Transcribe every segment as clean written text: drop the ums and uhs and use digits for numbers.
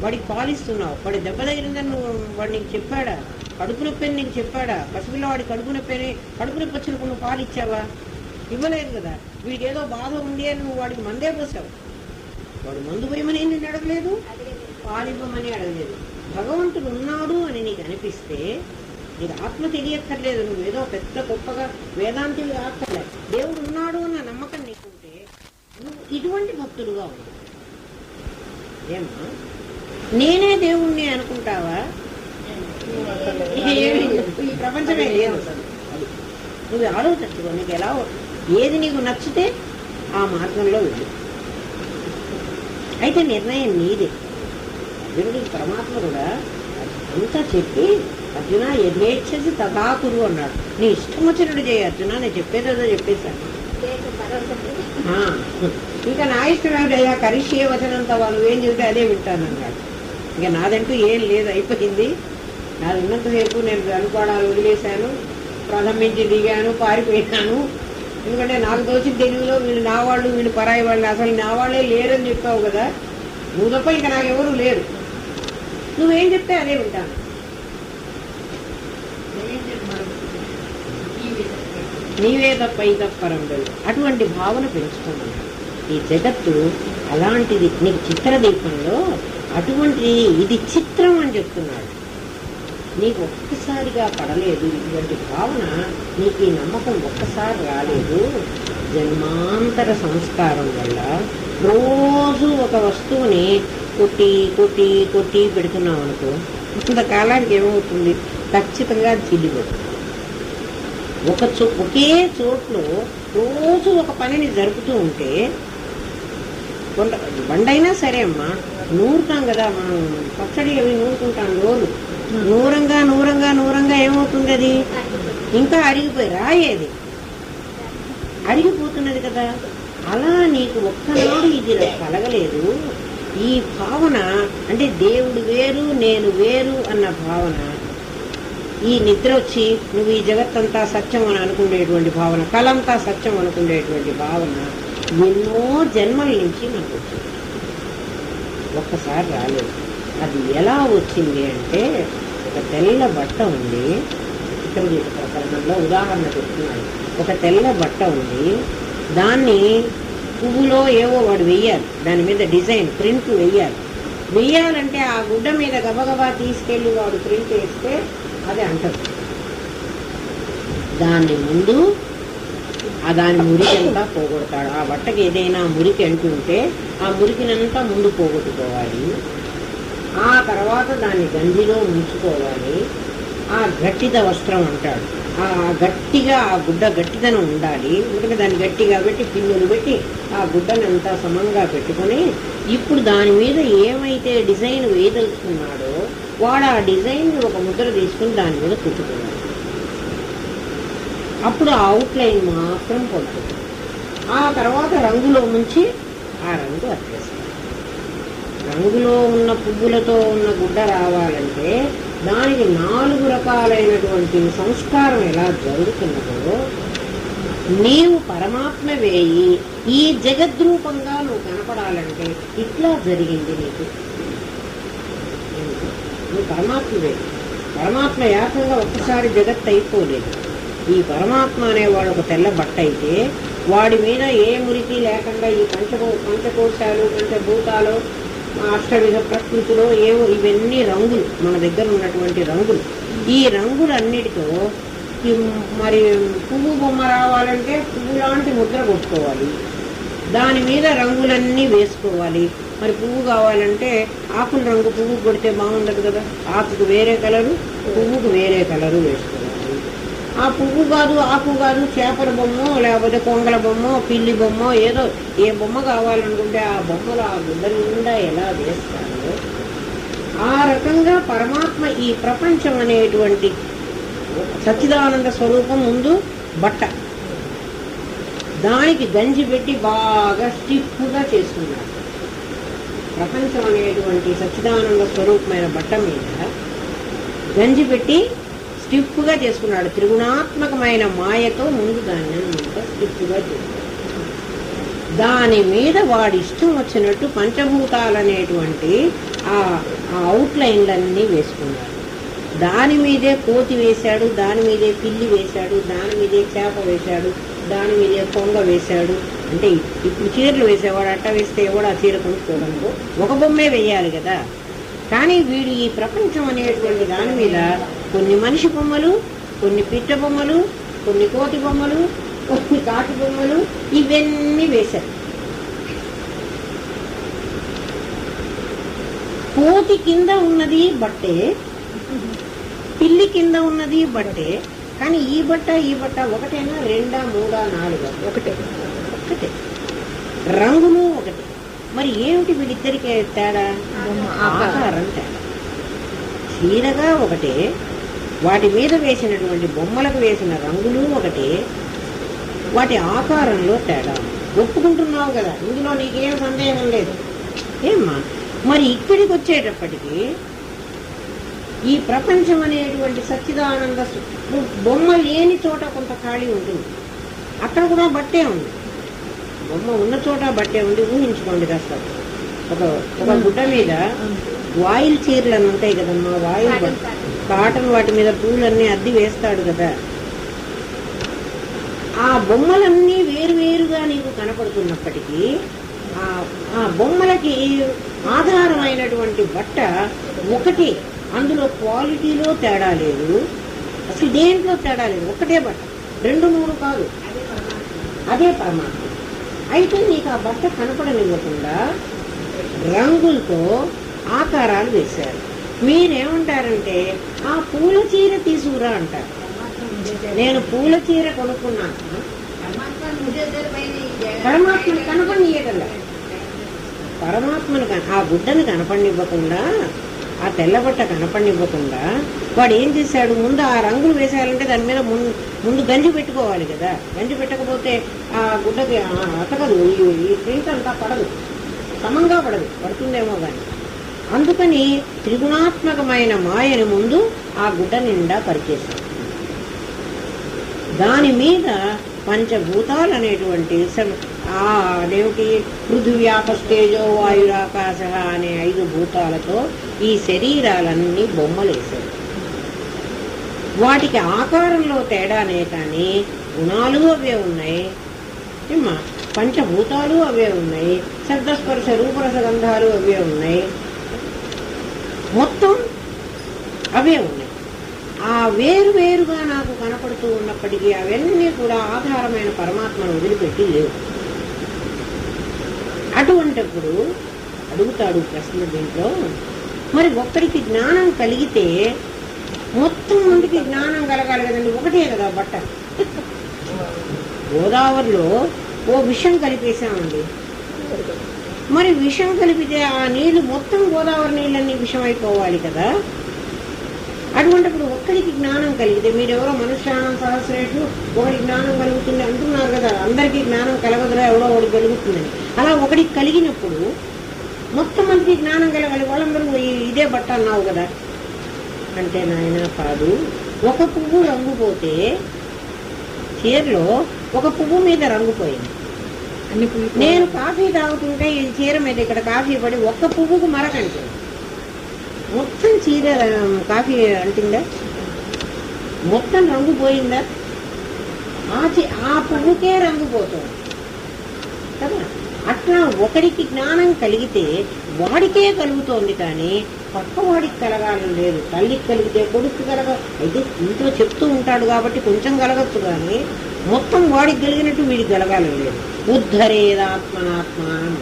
వాడికి పాలిస్తున్నావు, వాడి దెబ్బ తగిలిందని నువ్వు వాడు నీకు చెప్పాడా? కడుపు నొప్పి అని నీకు చెప్పాడా? పసిపిల్లవాడి కడుపు నొప్పి వచ్చినప్పుడు నువ్వు పాలు ఇచ్చావా? ఇవ్వలేదు కదా. వీడికి ఏదో బాధ ఉంది అని నువ్వు వాడికి మందే పోసావు. వాడు మందు పోయమని నిన్ను అడగలేదు, పాలివ్వమని అడగలేదు. భగవంతుడు ఉన్నాడు అని నీకు అనిపిస్తే నీకు ఆత్మ తెలియక్కర్లేదు, నువ్వేదో పెద్ద గొప్పగా వేదాంతివి కాక్కర్లేదు. దేవుడు ఉన్నాడు అన్న నమ్మకం నీకుంటే నువ్వు ఇటువంటి భక్తుడుగా ఉన్నావు. ఏమ్మా, నేనే దేవుణ్ణి అనుకుంటావా? ఈ ప్రపంచమే లేదు. నువ్వు ఆలోచించుకో, నీకు ఎలా ఏది నీకు నచ్చితే ఆ మార్గంలో వెళ్ళు. అయితే నిర్ణయం నీదే. అర్జునుడికి పరమాత్మ కూడా అంతా చెప్పి, అర్జున యథేచ్ఛసి తథా కురు అన్నాడు. నీ ఇష్టం వచ్చినట్టు చేయి అర్జున, నేను చెప్పేదేదో చెప్పేశాను. ఇంకా నా ఇష్టం ఏమిటయ్యా, కరిష్యే వచనంతా వాళ్ళు ఏం చెబితే అదే వింటాను అన్నాడు. ఇంకా నాదంటూ ఏం లేదు, అయిపోయింది. నాది ఉన్నంతసేపు నేను అనుకోవడాలు వదిలేశాను, ప్రారంభించి దిగాను, పారిపోయినాను. ఎందుకంటే నాకు తోచిన తెలుగులో వీళ్ళు నా వాళ్ళు, వీళ్ళు పరాయి వాళ్ళు, అసలు నా వాళ్ళే లేరని చెప్పావు కదా, నువ్వు తప్ప ఇంకా నాకెవరూ లేరు, నువ్వేం చెప్తే అదే వింటాను. నీవే తప్ప ఈ తప్పరం లేదు. అటువంటి భావన పెంచుకున్నాను. ఈ జగత్తు అలాంటిది. నీకు చిత్రదీపంలో అటువంటిది, ఇది చిత్రం అని చెప్తున్నాడు. నీకు ఒక్కసారిగా పడలేదు ఇటువంటి భావన, నీకు ఈ నమ్మకం ఒక్కసారి రాలేదు. జన్మాంతర సంస్కారం వల్ల రోజు ఒక వస్తువుని కొట్టి కొట్టి కొట్టి పెడుతున్నావు అనుకో, ఇంతకాలానికి ఏమవుతుంది? ఖచ్చితంగా చిల్లిపోతుంది. ఒకే చోట్లో రోజు ఒక పనిని జరుపుతూ ఉంటే, బండైనా సరే అమ్మా, నూరుతాం కదా మనం, పచ్చడి అవి నూరుకుంటాం రోజు. నూరంగా నూరంగా నూరంగా ఏమవుతుంది? అది ఇంకా అరిగిపోయి రాయేది అరిగిపోతున్నది కదా. అలా నీకు ఒక్కనాడు ఇది కలగలేదు. ఈ భావన అంటే దేవుడు వేరు, నేను వేరు అన్న భావన, ఈ నిద్ర వచ్చి నువ్వు ఈ జగత్తంతా సత్యం అని అనుకునేటువంటి భావన, కలంతా సత్యం అనుకునేటువంటి భావన ఎన్నో జన్మల నుంచి నాకు వచ్చింది, ఒక్కసారి రాలేదు. అది ఎలా వచ్చింది అంటే, ఒక తెల్ల బట్ట ఉంది, ఇక్కడ ప్రకరణంలో ఉదాహరణ చెప్తున్నాను. ఒక తెల్ల బట్ట ఉంది, దాన్ని పువ్వులో ఏవో వాడు వెయ్యాలి, దాని మీద డిజైన్ ప్రింట్ వెయ్యాలంటే ఆ గుడ్డ మీద గబగబా తీసుకెళ్ళి వాడు ప్రింట్ వేస్తే అది అంటదు. దాన్ని ముందు దాని మురికంతా పోగొడతాడు. ఆ బట్టకి ఏదైనా మురికి అంటుంటే ఆ మురికినంతా ముందు పోగొట్టుకోవాలి. ఆ తర్వాత దాన్ని గంజిలో ముంచుకోవాలి. ఆ గట్టిద వస్త్రం అంటాడు. ఆ గట్టిగా ఆ గుడ్డ గట్టిదనం ఉండాలి. ఎందుకంటే దాన్ని గట్టిగా పెట్టి పిన్నులు పెట్టి ఆ గుడ్డనంతా సమంగా పెట్టుకొని, ఇప్పుడు దాని మీద ఏమైతే డిజైన్ వేయదలుచుకున్నాడో వాడు ఆ డిజైన్ ఒక ముద్ర తీసుకుని దాని మీద కుట్టుకున్నాడు. అప్పుడు ఆ అవుట్లైన్ మాత్రం పడుతుంది. ఆ తర్వాత రంగులో ముంచి ఆ రంగు అర్పేస్తాడు. రంగులో ఉన్న పువ్వులతో ఉన్న గుడ్డ రావాలంటే దానికి 4 రకాలైనటువంటి సంస్కారం ఎలా జరుగుతున్నదో, నీవు పరమాత్మ వేయి ఈ జగద్రూపంగా నువ్వు కనపడాలంటే ఇట్లా జరిగింది నీకు. నువ్వు పరమాత్మవే. పరమాత్మ ఏకంగా ఒక్కసారి జగత్ అయిపోలేదు. ఈ పరమాత్మ అనేవాడు ఒక తెల్ల బట్ట అయితే వాడి మీద ఏ మురికి లేకుండా ఈ పంచకోశాలు, పంచభూతాలు, అష్టవిధ ప్రకృతిలో ఏవో ఇవన్నీ రంగులు, మన దగ్గర ఉన్నటువంటి రంగులు. ఈ రంగులన్నిటితో మరి పువ్వు బొమ్మ రావాలంటే పువ్వు లాంటి ముద్ర కొట్టుకోవాలి, దాని మీద రంగులన్నీ వేసుకోవాలి. మరి పువ్వు కావాలంటే ఆకుల రంగు పువ్వు కొడితే బాగుండదు కదా, ఆకుకు వేరే కలరు, పువ్వుకు వేరే కలరు వేసుకోవాలి. ఆ పువ్వు కాదు, ఆకు కాదు, చేపల బొమ్మ, లేకపోతే కొంగల బొమ్మ, పిల్లి బొమ్మ, ఏదో ఏ బొమ్మ కావాలనుకుంటే ఆ బొమ్మలు ఆ గుడ్డ నిండా ఎలా వేస్తారో ఆ రకంగా పరమాత్మ ఈ ప్రపంచం అనేటువంటి సచ్చిదానంద స్వరూపం ముందు బట్ట, దానికి గంజి పెట్టి బాగా స్టిఫ్గా చేసుకున్నాడు. ప్రపంచం అనేటువంటి సచ్చిదానంద స్వరూపమైన బట్ట మీద గంజి పెట్టి స్టిఫ్గా చేసుకున్నాడు. త్రిగుణాత్మకమైన మాయతో ముందు దాన్ని అంతా స్టిఫ్గా చేసుకున్నాడు. దాని మీద వాడి ఇష్టం వచ్చినట్టు పంచభూతాలనేటువంటి ఆ అవుట్లైన్లన్నీ వేసుకున్నారు. దాని మీదే కోతి వేశాడు, దాని మీదే పిల్లి వేశాడు, దాని మీదే చేప వేశాడు, దాని మీదే పొంగ వేశాడు. అంటే ఇప్పుడు చీరలు వేసేవాడు అట్ట వేస్తే ఎవడు ఆ చీర కొనుక్కోవడంతో ఒక బొమ్మే వేయాలి కదా. కానీ వీడు ఈ ప్రపంచం అనేటువంటి దాని మీద కొన్ని మనిషి బొమ్మలు, కొన్ని పిట్ట బొమ్మలు, కొన్ని కోతి బొమ్మలు, కొన్ని కాకి బొమ్మలు ఇవన్నీ వేశారు. కోతి కింద ఉన్నది బట్టే, పిల్లి కింద ఉన్నది బట్టే. కానీ ఈ బట్ట ఒకటేనా, రెండా, మూడా, నాలుగా? ఒకటే. రంగులు ఒకటి. మరి ఏమిటి వీళ్ళిద్దరికీ తేడా? ఆకారం తేడా. చీరగా ఒకటే, వాటి మీద వేసినటువంటి బొమ్మలకు వేసిన రంగులు ఒకటే, వాటి ఆకారంలో తేడా. ఒప్పుకుంటున్నావు కదా, ఇందులో నీకేం సందేహం లేదు. ఏమ్మా, మరి ఇక్కడికి వచ్చేటప్పటికి ఈ ప్రపంచం అనేటువంటి సచ్చిదానంద బొమ్మ లేని చోట కొంత ఖాళీ ఉంటుంది. అక్కడ కూడా బట్టే ఉంది. బొమ్మ ఉన్న చోట బట్టే ఉంది. ఊహించుకోండి కాస్త. ఒక గుడ్డ మీద వాయిల్ చీరలు అని ఉంటాయి కదమ్మా, వాయిల్ కాటన్, వాటి మీద పూలన్నీ అద్ది వేస్తాడు కదా. ఆ బొమ్మలన్నీ వేరువేరుగా నీకు కనపడుతున్నప్పటికీ ఆ బొమ్మలకి ఆధారమైనటువంటి బట్ట ఒకటి. అందులో క్వాలిటీలో తేడా లేదు, అసలు దేంట్లో తేడా లేదు. ఒకటే బట్ట, 2, 3 కాదు. అదే పరమాత్మ. అయితే నీకు ఆ బట్ట కనపడనివ్వకుండా రంగులతో ఆకారాలు వేశారు. మీరేమంటారంటే ఆ పూల చీర తీసుకురా అంటారు. నేను పూల చీర కొనుక్కున్నాను, పరమాత్మను కనపడియగల. పరమాత్మను ఆ గుడ్డను కనపడినివ్వకుండా, ఆ తెల్లబట్ట కనపడినివ్వకుండా వాడు ఏం చేశాడు? ముందు ఆ రంగులు వేసేయాలంటే దాని మీద ముందు గంజి పెట్టుకోవాలి కదా. గంజి పెట్టకపోతే ఆ గుడ్డకి అతకదు, ఈ ప్రింట్ అంతా పడదు, సమంగా పడదు. పడుతుందేమో కానీ. అందుకని త్రిగుణాత్మకమైన మాయని ముందు ఆ గుడ్డ నిండా పరిచేశాడు. దాని మీద పంచభూతాలు అనేటువంటి అదేమిటి, పృథివ్యాపస్తేజో వాయురాకాశ అనే 5 భూతాలతో ఈ శరీరాలన్నీ బొమ్మలేశారు. వాటికి ఆకారంలో తేడానే కానీ గుణాలు అవే ఉన్నాయి, పంచభూతాలు అవే ఉన్నాయి, శబ్దస్పర్శ రూపరస గంధాలు అవే ఉన్నాయి, మొత్తం అవే ఉన్నాయి. ఆ వేరువేరుగా నాకు కనపడుతూ ఉన్నప్పటికీ అవన్నీ కూడా ఆధారమైన పరమాత్మను వదిలిపెట్టి లేవు. అటువంటిప్పుడు అడుగుతాడు ప్రశ్న దీంట్లో, మరి ఒక్కడికి జ్ఞానం కలిగితే మొత్తం మందికి జ్ఞానం కలగాలి కదండి. ఒకటే కదా బట్ట. గోదావరిలో ఓ విషం కలిపేశామండి. మరి విషం కలిపితే ఆ నీళ్లు మొత్తం గోదావరి నీళ్ళన్నీ విషం అయిపోవాలి కదా. అటువంటిప్పుడు ఒక్కడికి జ్ఞానం కలిగితే, మీరెవరో మనుష్యానం సహస్రేషు ఒకటి జ్ఞానం కలుగుతుంది అంటున్నారు కదా. అందరికీ జ్ఞానం కలగదురా, ఎవరో ఒకటి కలుగుతుందని. అలా ఒకటికి కలిగినప్పుడు మొత్తం మందికి జ్ఞానం కలగాలి. వాళ్ళందరూ ఇదే బట్ట అన్నావు కదా అంటే, నాయన కాదు. ఒక పువ్వు రంగు పోతే, చీరలో ఒక పువ్వు మీద రంగు పోయింది. నేను కాఫీ తాగుతుంటే ఈ చీర మీద ఇక్కడ కాఫీ పడి ఒక్క పువ్వుకు మరకంటే మొత్తం చీర కాఫీ అంటిందా? మొత్తం రంగు పోయిందా? ఆ పువ్వుకే రంగు పోతుంది కదా. అట్లా ఒకడికి జ్ఞానం కలిగితే వాడికే కలుగుతోంది కానీ పక్కవాడికి కలగాలని లేదు. తల్లికి కలిగితే కొడుకు అయితే ఇంట్లో చెప్తూ ఉంటాడు కాబట్టి కొంచెం కలగచ్చు కానీ మొత్తం వాడికి కలిగినట్టు వీడికి కలగాలని లేదు. ఉద్ధరేదాత్మనాత్మానం.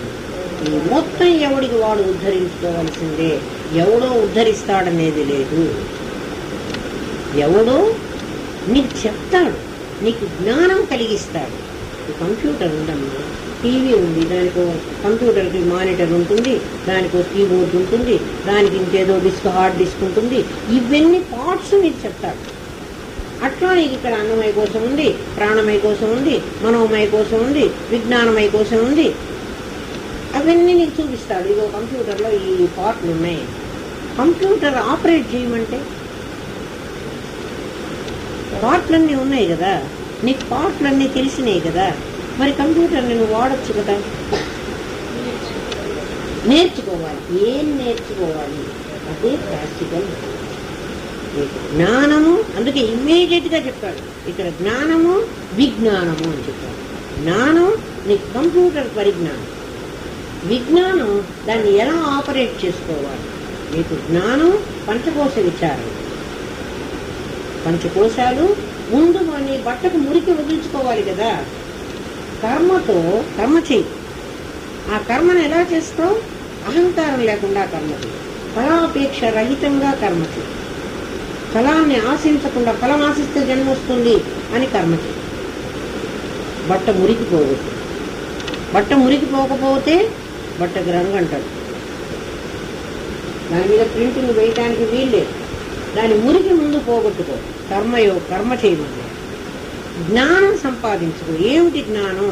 ఈ మొత్తం ఎవడికి వాడు ఉద్ధరించుకోవాల్సిందే. ఎవడో ఉద్ధరిస్తాడనేది లేదు. ఎవడో నీకు చెప్తాడు, నీకు జ్ఞానం కలిగిస్తాడు. కంప్యూటర్ ఉందమ్మా, టీవీ ఉంది, దానికి కంప్యూటర్కి మానిటర్ ఉంటుంది, దానికి కీబోర్డ్ ఉంటుంది, దానికి ఇంకేదో డిస్క్, హార్డ్ డిస్క్ ఉంటుంది. ఇవన్నీ పార్ట్స్ నీకు చెప్తాడు. అట్లా నీకు ఇక్కడ అన్నమయ కోసం ఉంది, ప్రాణమయ కోసం ఉంది, మనోమయ కోసం ఉంది, విజ్ఞానమయ కోసం ఉంది. అవన్నీ నీకు చూపిస్తాడు. ఇదో కంప్యూటర్లో ఈ పార్ట్లు ఉన్నాయి. కంప్యూటర్ ఆపరేట్ చేయమంటే పార్ట్లన్నీ ఉన్నాయి కదా, నీకు పార్ట్లన్నీ తెలిసినాయి కదా. మరి కంప్యూటర్ని నువ్వు వాడచ్చు కదా. నేర్చుకోవాలి. ఏం నేర్చుకోవాలి? అదే ప్రాక్టికల్. జ్ఞానము, అందుకే ఇమ్మీడియట్ గా చెప్పాడు ఇక్కడ, జ్ఞానము విజ్ఞానము అని చెప్పాడు. జ్ఞానం నీకు కంప్యూటర్ పరిజ్ఞానం, విజ్ఞానం దాన్ని ఎలా ఆపరేట్ చేసుకోవాలి. మీకు జ్ఞానం పంచకోశ విచారం. పంచకోశాలు ముందు నీ బట్టకు మురికి వదిలించుకోవాలి కదా. కర్మతో కర్మ చెయ్యి. ఆ కర్మను ఎలా చేస్తావు? అహంకారం లేకుండా కర్మ చెయ్యి. ఫలాపేక్ష రహితంగా కర్మ చెయ్యి. ఫలాన్ని ఆశించకుండా, ఫలం ఆశిస్తే జన్మ వస్తుంది అని కర్మ చెయ్యి. బట్ట మురికిపోవద్దు. బట్ట మురికిపోకపోతే బట్టకు రంగు అంటాడు. దాని మీద ప్రింటింగ్ వేయటానికి వీల్లేదు. దాని మురికి ముందు పోగొట్టుకో. కర్మ చేయమని. జ్ఞానం సంపాదించుకో. ఏమిటి జ్ఞానం?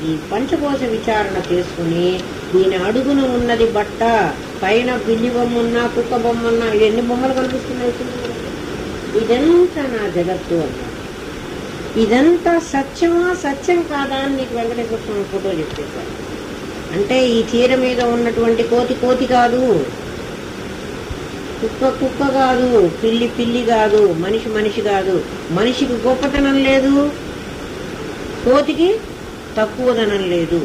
ఈ పంచకోశ విచారణ చేసుకుని దీని అడుగున ఉన్నది బట్ట, పైన పిల్లి బొమ్మ ఉన్నా, కుక్క బొమ్మ ఉన్నా, ఇది ఎన్ని బొమ్మలు కనిపిస్తున్నాయి? ఇదంతా నా జగత్తు అన్నా. ఇదంతా సత్యమా సత్యం కాదా అని నీకు వెంకటేశ్వర స్వామి ఫోటో చెప్పేశారు. అంటే ఈ చీర మీద ఉన్నటువంటి కోతి కోతి కాదు, కుక్క కుక్క కాదు, పిల్లి పిల్లి కాదు, మనిషి మనిషి కాదు. మనిషికి గొప్పతనం లేదు, కోతికి తక్కువదనం లేదు.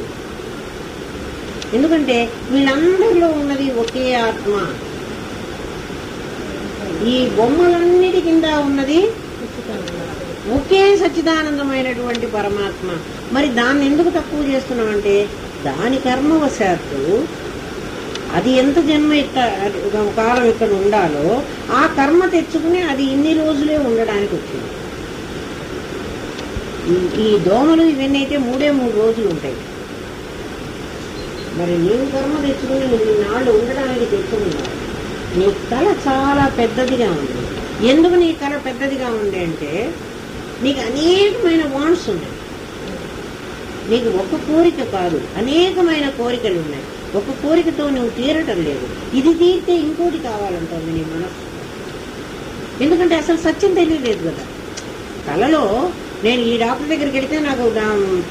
ఎందుకంటే వీళ్ళందరిలో ఉన్నది ఒకే ఆత్మ. ఈ బొమ్మలన్నిటి కింద ఉన్నది ఒకే సచ్చిదానందమైనటువంటి పరమాత్మ. మరి దాన్ని ఎందుకు తక్కువ చేస్తున్నామంటే దాని కర్మవశాత్తు అది ఎంత జన్మ కాలం ఇక్కడ ఉండాలో ఆ కర్మ తెచ్చుకుని అది ఇన్ని రోజులే ఉండడానికి వచ్చింది. ఈ దోమలు ఇవన్నీ అయితే 3 రోజులు ఉంటాయి. మరి నీవు కర్మ తెచ్చుకుని నాళ్ళు ఉండడానికి తెచ్చుకున్నావు. నీ కళ చాలా పెద్దదిగా ఉంది. ఎందుకు నీ కళ పెద్దదిగా ఉంది అంటే నీకు అనేకమైన వాంట్స్ ఉన్నాయి. నీకు ఒక కోరిక కాదు, అనేకమైన కోరికలు ఉన్నాయి. ఒక కోరికతో నువ్వు తీరటం లేదు. ఇది తీరితే ఇంకోటి కావాలంటుంది నీ మనస్సు. ఎందుకంటే అసలు సత్యం తెలియలేదు కదా. కళలో నేను ఈ డాక్టర్ దగ్గరికి వెళితే నాకు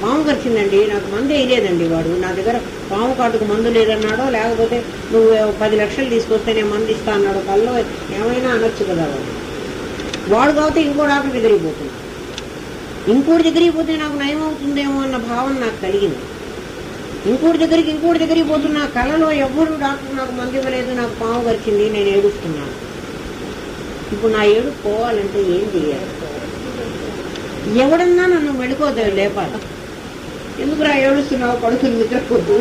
పాము కరిచిందండి, నాకు మందు వేయలేదండి, వాడు నా దగ్గర పాము కాటుకు మందు లేదన్నాడో, లేకపోతే నువ్వు 10 లక్షలు తీసుకొస్తే నేను మందు ఇస్తా అన్నాడు. కళ్ళలో ఏమైనా అనొచ్చు కదా. వాడు కాబట్టి ఇంకో డాక్టర్ దగ్గరికి పోతున్నా. ఇంకోటి దగ్గరికి పోతే నాకు నయం అవుతుందేమో అన్న భావన నాకు కలిగింది. ఇంకోటి దగ్గరికి పోతున్నా. కళలో ఎవరు డాక్టర్ నాకు మందు ఇవ్వలేదు, నాకు పాము కరిచింది, నేను ఏడుస్తున్నాను. ఇప్పుడు నా ఏడు పోవాలంటే ఏం చేయాలి? ఎవడన్నా నన్ను మెడుకోదు లేపాలి. ఎందుకురా ఏడుస్తున్నావు? పడుకుని నిద్రపోద్దు.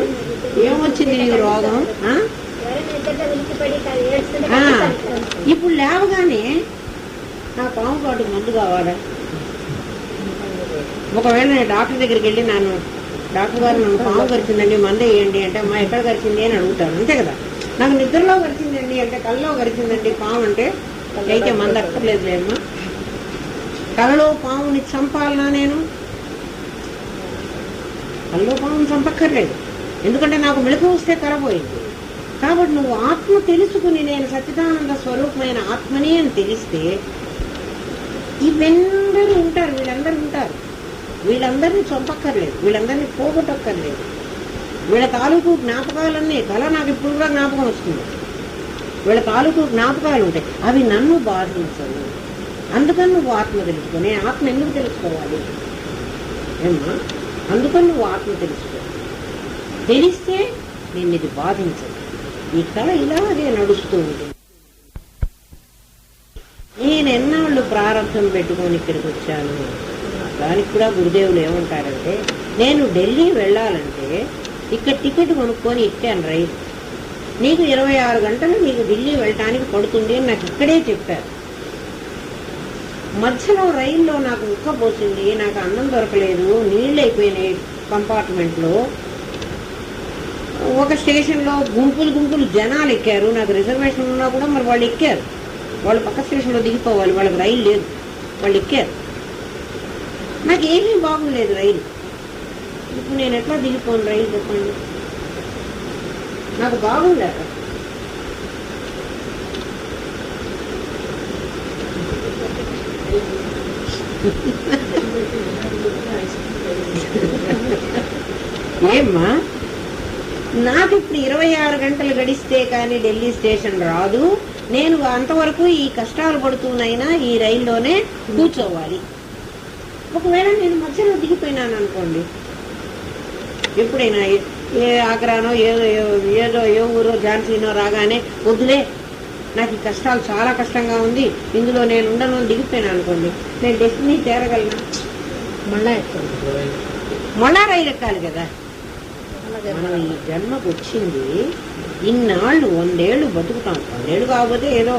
ఏమొచ్చింది నీకు రోగం? ఇప్పుడు లేవగానే నా పాము కాటుకు మందు కావాలా? ఒకవేళ నేను డాక్టర్ దగ్గరికి వెళ్ళి డాక్టర్ గారు నన్ను పాము కరిచిందండి, మందు వేయండి అంటే, అమ్మా ఎక్కడ కరిచింది అని అడుగుతాను. అంతే కదా. నాకు నిద్రలో కరిచిందండి అంటే, కళ్ళలో కరిచిందండి పాము అంటే, అయితే మందు అక్కర్లేదులేమ్మా. కళ్ళలో పాముని చంపాలనా నేను? కళ్ళలో పాముని చంపక్కర్లేదు. ఎందుకంటే నాకు మెళుకు వస్తే కరపోయింది. కాబట్టి నువ్వు ఆత్మ తెలుసుకుని నేను సచ్చిదానంద స్వరూపమైన ఆత్మని అని తెలిస్తే ఇవెందరూ ఉంటారు, వీళ్ళందరూ ఉంటారు. వీళ్ళందరినీ చంపక్కర్లేదు, వీళ్ళందరినీ పోగొట్టక్కర్లేదు. వీళ్ళ తాలూకు జ్ఞాపకాలన్నీ కళ నాకు ఇప్పుడు కూడా జ్ఞాపకం వస్తుంది. వీళ్ళ తాలూకు జ్ఞాపకాలు ఉంటాయి, అవి నన్ను బాధించవు. అందుకని నువ్వు ఆత్మ తెలుసుకో. నేను ఆత్మ ఎందుకు తెలుసుకోవాలి ఏమ్మా? అందుకని నువ్వు ఆత్మ తెలుసుకో. తెలిస్తే నేను ఇది బాధించదు. ఈ కళ ఇలాగే నడుస్తూ ఉంటుంది. నేను ఎన్నాళ్ళు ప్రారంభం పెట్టుకొని ఇక్కడికి వచ్చాను. దానికి కూడా గురుదేవులు ఏమంటారంటే, నేను ఢిల్లీ వెళ్ళాలంటే ఇక్కడ టికెట్ కొనుక్కొని ఇచ్చాను రైలు. నీకు 26 గంటలు నీకు ఢిల్లీ వెళ్ళటానికి పడుతుంది అని నాకు ఇక్కడే చెప్పారు. మధ్యలో రైల్లో నాకు ఉక్కపోసింది, నాకు అన్నం దొరకలేదు, నీళ్ళు అయిపోయినాయి కంపార్ట్మెంట్లో. ఒక స్టేషన్లో గుంపులు జనాలు ఎక్కారు. నాకు రిజర్వేషన్ ఉన్నా కూడా మరి వాళ్ళు ఎక్కారు. వాళ్ళు పక్క స్టేషన్లో దిగిపోవాలి, వాళ్ళకి రైలు లేదు, వాళ్ళు ఎక్కారు. నాకు ఏమీ బాగుండలేదు రైలు. ఇప్పుడు నేను ఎట్లా దిగిపోను రైలు చెప్పండి? నాకు బాగుండదు. ఏమ్మా నాకు ఇప్పుడు 26 గంటలు గడిస్తే కానీ ఢిల్లీ స్టేషన్ రాదు. నేను అంతవరకు ఈ కష్టాలు పడుతూనైనా ఈ రైల్లోనే కూర్చోవాలి. ఒకవేళ నేను మధ్యలో దిగిపోయినాను అనుకోండి, ఎప్పుడైనా ఏ ఆగ్రానో ఏదో ఏ ఊరో ఝాన్సీనో రాగానే వద్దులే నాకు ఈ కష్టాలు చాలా కష్టంగా ఉంది, ఇందులో నేను ఉండను దిగిపోయినా అనుకోండి, నేను డెస్టినీ చేరగలను? మళ్ళా రైలు ఎక్కాలి కదా. మనం ఈ జన్మకు వచ్చింది ఇన్నాళ్ళు 100 ఏళ్ళు బతుకుతాం. 100 ఏళ్ళు కాకపోతే ఏదో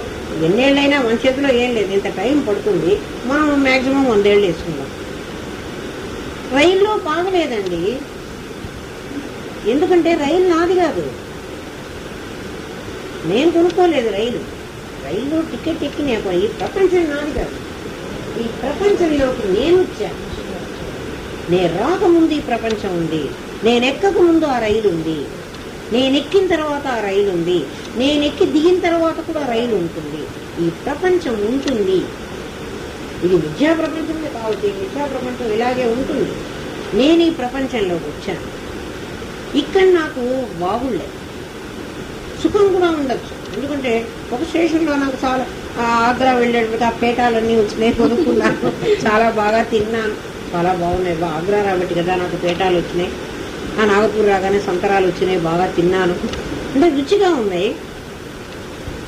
ఎన్నేళ్ళైనా మన చేతిలో ఏం లేదు, ఇంత టైం పడుతుంది. మనం మ్యాక్సిమం 100 ఏళ్ళు వేసుకుందాం. రైల్లో బాగలేదండి, ఎందుకంటే రైలు నాది కాదు, నేను కొనుక్కోలేదు రైల్లో టికెట్ ఎక్కిన ఈ ప్రపంచం నాది కాదు. ఈ ప్రపంచంలోకి నేను వచ్చాను. నేను రాకముందు ఈ ప్రపంచం ఉంది, నేను ఎక్కక ముందు ఆ రైలు ఉంది, నేను ఎక్కిన తర్వాత ఆ రైలు ఉంది, నేను ఎక్కి దిగిన తర్వాత కూడా రైలు ఉంటుంది. ఈ ప్రపంచం ఉంటుంది. ఇది విద్యా ప్రపంచమే కావచ్చు, ఈ విద్యా ప్రపంచం ఇలాగే ఉంటుంది. నేను ఈ ప్రపంచంలోకి వచ్చాను. ఇక్కడ నాకు బాగుండదు, సుఖం కూడా ఉండొచ్చు. ఎందుకంటే ఒక స్టేషన్లో నాకు చాలా ఆగ్రా వెళ్ళేటప్పుడు ఆ పేటాలన్నీ వచ్చినాయి, కొనుక్కున్నాను, చాలా బాగా తిన్నాను, చాలా బాగున్నాయి. ఆగ్రా రాబట్టి కదా నాకు పేటాలు వచ్చినాయి. ఆ నాగపూర్ రాగానే సంతరాలు వచ్చినాయి, బాగా తిన్నాను. అంటే రుచిగా ఉన్నాయి.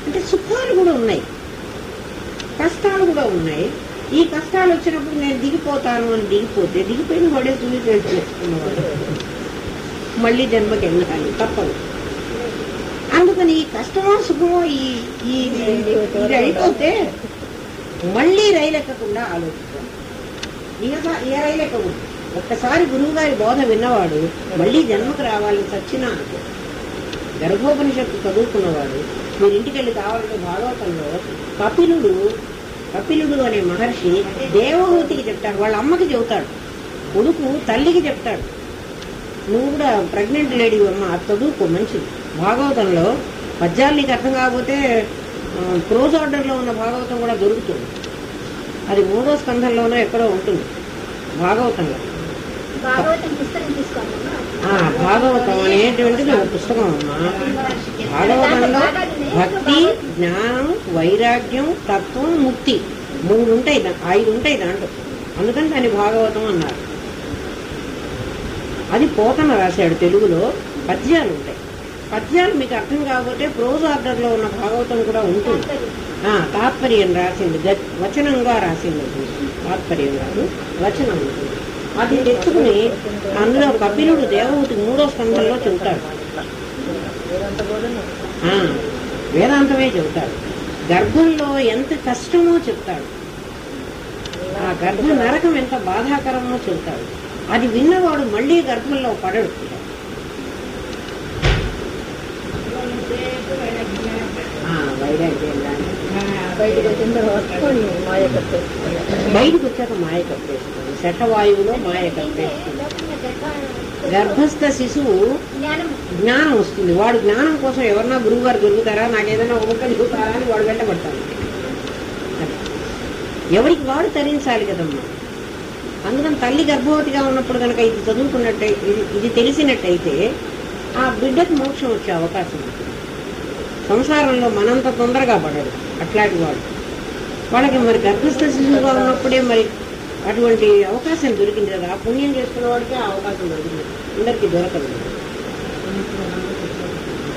అంటే సుఖాలు కూడా ఉన్నాయి, కష్టాలు కూడా ఉన్నాయి. ఈ కష్టాలు వచ్చినప్పుడు నేను దిగిపోతాను అని దిగిపోతే దిగిపోయిన వాడే సూసైడ్ చేసుకున్నవాడు, మళ్ళీ జన్మకి వెళ్ళాలి, తప్పదు. అందుకని ఈ కష్టమో సుఖమో ఇది అయిపోతే మళ్ళీ రైలు ఎక్కకుండా ఆలోచిస్తాను. ఏ రైలు ఎక్కకూడదు. ఒక్కసారి గురువు గారి బోధ విన్నవాడు మళ్ళీ జన్మకు రావాలని సచ్చినా అనుకో. గర్భోపనిషత్తు చదువుకున్నవాడు మీరు ఇంటికి వెళ్ళి కావాలంటే భాగవతంలో కపిలుడు అనే మహర్షి దేవహూతికి చెప్తాడు, వాళ్ళ అమ్మకి చెబుతాడు, కొడుకు తల్లికి చెప్తాడు, నువ్వు కూడా ప్రెగ్నెంట్ లేడీ అమ్మ, అది చదువుకో మంచిది. భాగవతంలో పద్యాలు నీకు అర్థం కాకపోతే ప్రోజ్ ఆర్డర్లో ఉన్న భాగవతం కూడా దొరుకుతుంది. అది 3వ స్కంధంలోనో ఎక్కడో ఉంటుంది భాగవతంలో. భాగవతం అనేటువంటిది ఒక పుస్తకం అమ్మా. భాగవతంలో భక్తి, జ్ఞానం, వైరాగ్యం, తత్వం, ముక్తి 3 ఉంటాయి, 5 ఉంటాయి దాంట్లో. అందుకని దాన్ని భాగవతం అన్నారు. అది పోతన రాశాడు తెలుగులో. పద్యాలు ఉంటాయి. పద్యాలు మీకు అర్థం కాకపోతే ప్రోజ్ ఆర్డర్లో ఉన్న భాగవతం కూడా ఉంటుంది. తాత్పర్యం రాసింది, వచనంగా రాసింది. తాత్పర్యం కాదు, వచనం ఉంటుంది. అది తెచ్చుకుని అందులో కపిలుడు దేవహూతి 3వ స్కంధంలో చెబుతాడు. వేదాంతమే చెబుతాడు. గర్భంలో ఎంత కష్టమో చెప్తాడు, ఆ గర్భ నరకం ఎంత బాధాకరమో చెబుతాడు. అది విన్నవాడు మళ్ళీ గర్భంలో పడడు. బయటకు వచ్చాక మాయ కప్పేస్తుంది, శఠవాయువులో మాయ కప్పేస్తుంది. గర్భస్థ శిశువు జ్ఞానం వస్తుంది. వాడు జ్ఞానం కోసం ఎవరన్నా గురువు గారు దొరుకుతారా, నాకేదైనా ఒక దిగుతారా అని వాడు వెంటబడతాడు. ఎవరికి వాడు తరించాలి కదమ్మా. అందుకని తల్లి గర్భవతిగా ఉన్నప్పుడు కనుక ఇది చదువుకున్నట్టయితే, ఇది తెలిసినట్టయితే ఆ బిడ్డకు మోక్షం వచ్చే అవకాశం ఉంటుంది. సంసారంలో మనంత తొందరగా పడడు అట్లాంటి వాళ్ళకి మరి గర్భస్థ శిశువుగా ఉన్నప్పుడే మరి అటువంటి అవకాశం దొరికింది కదా. ఆ పుణ్యం చేసుకున్న వాడికి ఆ అవకాశం దొరికింది, అందరికీ దొరకదు.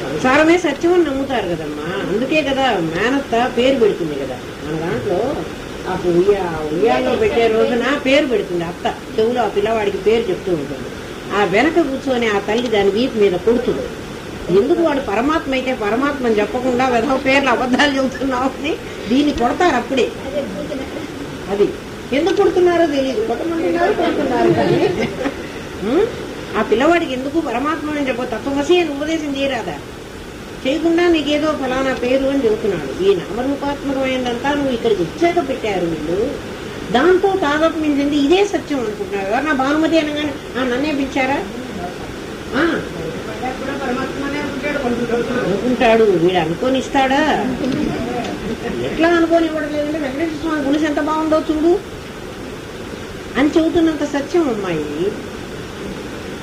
సంసారమే సత్యం అని నమ్ముతారు కదమ్మా. అందుకే కదా మేనత్త పేరు పెడుతుంది కదా మన దాంట్లో. ఆ ఉయ్యాల్లో పెట్టే రోజున పేరు పెడుతుంది అత్త, చెవులో ఆ పిల్లవాడికి పేరు చెప్తూ ఉంటుంది. ఆ వెనక కూర్చొని ఆ తల్లి దాని వీపు మీద కొడుతుంది. ఎందుకు వాడు పరమాత్మ అయితే పరమాత్మని చెప్పకుండా వెధవ పేర్లు అబద్ధాలు చెబుతున్నావు అని దీన్ని కొడతారు అప్పుడే. అది ఎందుకు కొడుతున్నారో తెలియదు, కొట్టమంటున్నారు, కొడుతున్నారు. ఆ పిల్లవాడికి ఎందుకు పరమాత్మ అని చెప్ప తత్వమసి అని ఉపదేశం చేయరాదా? చేయకుండా నీకేదో ఫలానా పేరు అని చెబుతున్నాడు. ఈ నామరూపాత్మకమైనంతా నువ్వు ఇక్కడికి వచ్చాక పెట్టారు వీళ్ళు. దాంతో తాదాత్మ్యం ఇదే సత్యం అనుకుంటున్నారు. ఎవరన్నా భానుమతి అనగానే నన్నే పిలిచారా అనుకుంటాడు. వీడు అనుకోని ఇస్తాడా? ఎట్లా అనుకోని ఇవ్వడం లేదంటే వెంకటేశ్వర స్వామి గుణసి ఎంత బాగుందో చూడు అని చెబుతున్నంత సత్యం అమ్మాయి.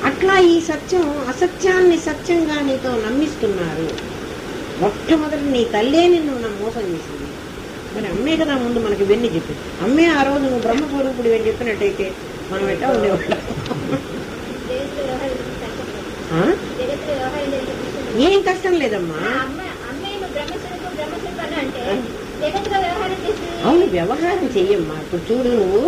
అట్లా ఈ సత్యం అసత్యాన్ని సత్యంగా నీతో నమ్మిస్తున్నారు. మొట్టమొదటి నీ తల్లే నిన్ను మోసం చేసింది. మరి అమ్మే కదా ముందు మనకి ఇవన్నీ చెప్పి, అమ్మే ఆ రోజు నువ్వు బ్రహ్మస్వరూపుడు అని చెప్పినట్టయితే మనం ఎట్లా ఉండేవాళ్ళం? ఏం కష్టం లేదమ్మా. అవును, వ్యవహారం చెయ్యమ్మా. ఇప్పుడు చూడు, నువ్వు